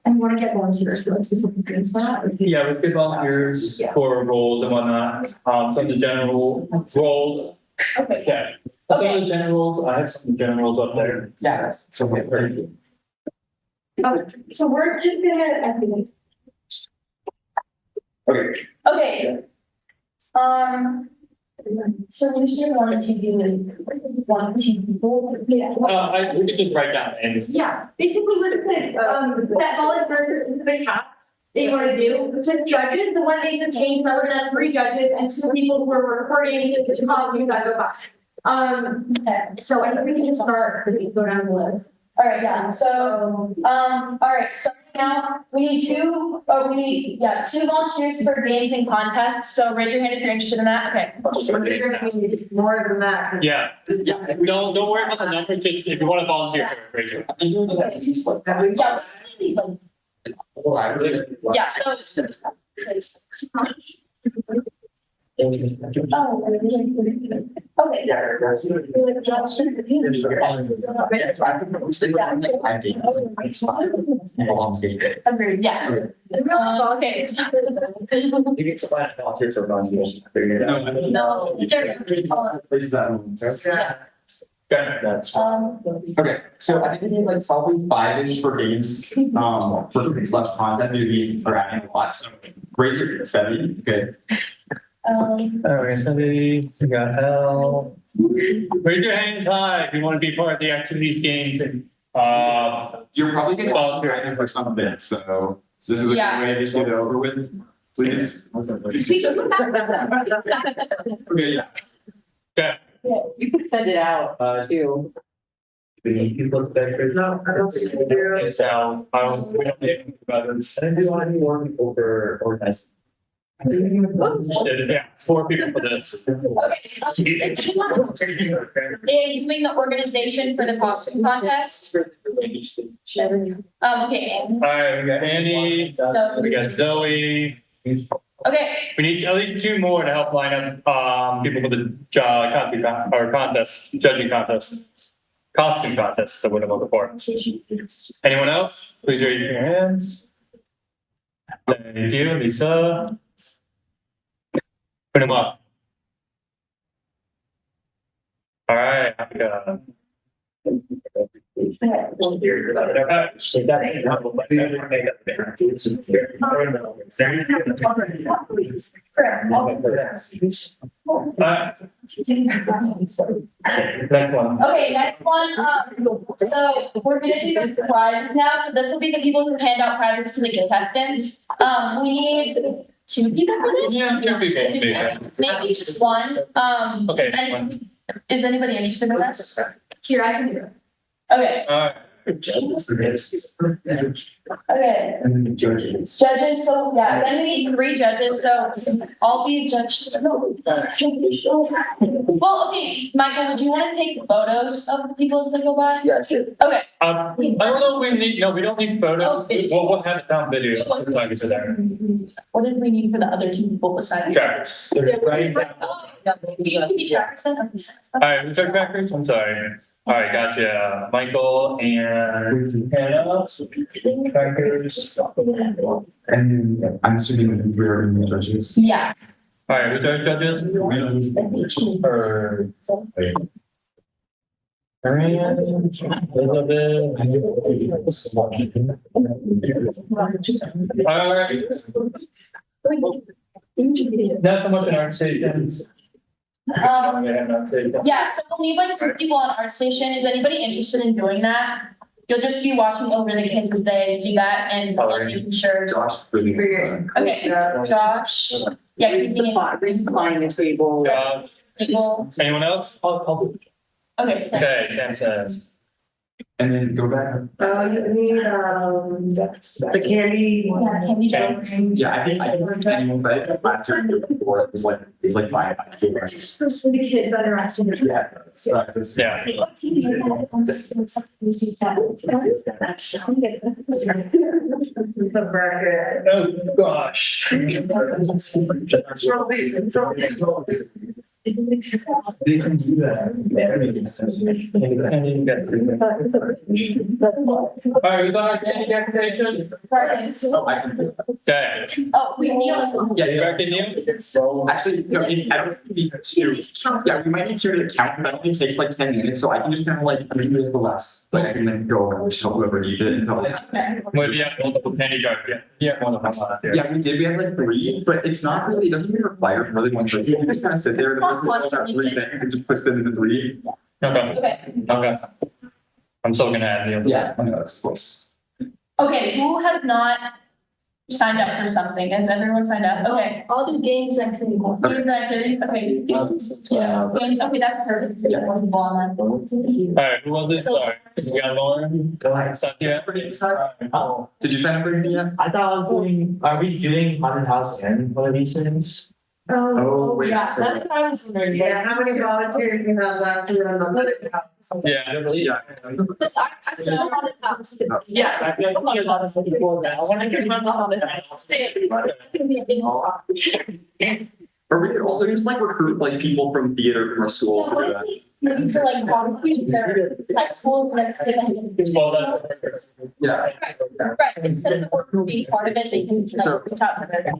we want to get volunteers for like specific things for that. Yeah, we get volunteers for roles and whatnot, some of the general roles. Okay. Yeah. Some of the generals, I have some generals up there. Yeah, that's so very good. So we're just gonna, I think. Okay, Okay. So you said one or two people? Yeah. We could just write down names. Yeah, basically we're just gonna, that volunteer for specific tasks that you wanna do, because judges, the one they can change, we're gonna have 3 judges and 2 people who are recording, to colleagues that go by. So I think we can just start, go down the list. All right, yeah, so, all right, so now we need 2 volunteers for games and contests. So raise your hand if you're interested in that. Okay. You're gonna need more than that. Yeah, yeah. don't worry about the number, just if you want to volunteer, raise your hand. At least. Yeah, so. Okay. Agreed, yeah. Okay. so- You can explain it all here for volunteers. No. Places that. Yeah. That's. Okay, so I think we need like probably 5-ish for games, for such content, maybe are adding a lot, so raise your 70, good. Alright, so we got L. Raise your hands high if you want to be part of the activities, games, and, You're probably gonna Volunteer. volunteer for some of it, so this is a good Yeah. way to just get it over with, please. We can put that. Okay, yeah. okay, You could send it out too. We need people to decorate. No, I don't think we do. okay, so, we don't need to think about this. I think we want to be more people for organizing. Yeah, 4 people for this. Okay. Is doing the organization for the costume contest. Okay. Alright, we got Andy, So, we got Zoe. okay, We need at least 2 more to help line up, people for the, contest, judging contest. Costume contest is what I'm looking for. Anyone else? Please raise your hands. Thank you, Lisa. Put him up. All right. Next one. Okay, next one, so we're gonna do the prizes now, so this will be the people who hand out prizes to the contestants. We need 2 people for this? Yeah, 2 people. Maybe just one, Okay. Is anybody interested in this? Here, I can do it. Okay, All right. okay, Judges. judges, so yeah, then we need 3 judges, so I'll be judged. Well, okay, Michael, would you wanna take photos of the people as they go by? Yeah, sure. Okay, I don't know if we need, no, we don't need photos. We'll have it down video. Like it's there. what did we need for the other 2 people besides? Trackers. Right. Oh, we used to be trackers then. All right, who's our trackers? I'm sorry. All right, gotcha. Michael and Hannah. Trackers. And I'm assuming we're in the judges. Yeah. All right, who's our judges? Or Marianne, Elizabeth. All right. Not so much in our stations. Yeah, so we'll need like 2 people on our station. Is anybody interested in doing that? You'll just be watching over the kids as they do that and making sure. Josh, really. Okay, Josh. Yeah, keeping it. Recline the table. People. Anyone else? Okay, so. Okay, Sam says. And then go back. You need, the candy. Yeah, can we Okay. joke? Yeah, I think anyone that last year or before is like my. Just for the kids that are asking. Yeah. So it's- Yeah. The burger. Oh, gosh. They can do that. All right, we got our candy decoration. Perfect. Okay. Oh, we need like. Yeah, You yeah. reckon you? Actually, no, I don't need to. Yeah, we might need to count, but it only takes like 10 minutes, so I can just kind of like, I'm gonna do it the less. Like I can then go over and help whoever needs it until. Okay. Well, you have multiple candy jars. Yeah, one of them out there. Yeah, we did. We had like 3, but it's not really, it doesn't really require more than 1 person. You can just kind of sit there and the person that 3 things and just puts them into 3. Okay, okay. I'm still gonna add the other. Yeah, I know that's close. Okay, who has not signed up for something? Has everyone signed up? Okay. I'll do games next week. Games and activities, okay. Yeah. Games, okay, that's perfect. Yeah. More people online. All right, who wants to start? We got Lauren. Go ahead. Satya. Oh, Did you sign up for anything yet? I thought I was doing, are we doing haunted house and one of these things? Oh, wait. Yeah, so- that's what I was wondering. Yeah, how many volunteers you have left to run the? Yeah. Yeah. I still want to house. Yeah, I feel like a lot of people now. When I can run the haunted house. Or we could also just like recruit like people from theater from our school to do that. Maybe for like volunteers, their like schools next to them. Well, Yeah. Right, instead of the work being part of it, they can like reach out to their.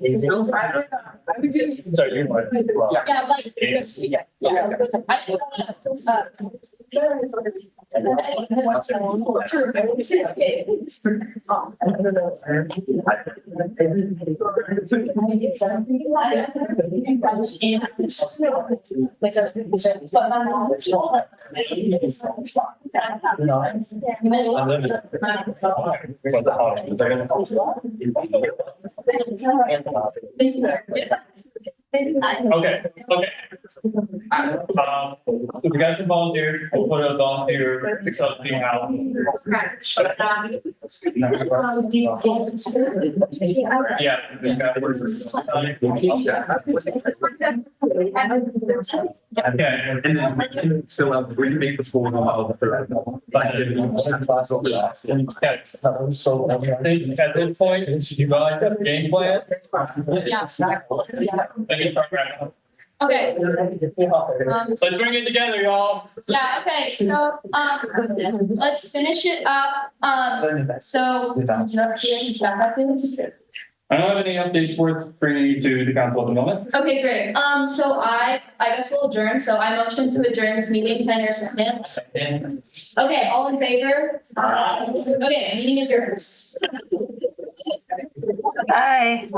I would do. Sorry, you might. Yeah, like, yeah. I think, Okay, okay. If you guys can volunteer, we'll put a volunteer accepting out. Yeah. Okay. And then we can fill out, we can make the full of So at this point, you guys have a game plan? Yeah. Any program? Okay, Let's bring it together, y'all. yeah, okay, so, let's finish it up. So, do you have any staff updates? I don't have any updates worth bringing to the council at the moment. Okay, great. So I guess we'll adjourn. So I motion to adjourn this meeting. Can I hear a second? Okay, all in favor? Okay, meeting adjourns. Bye.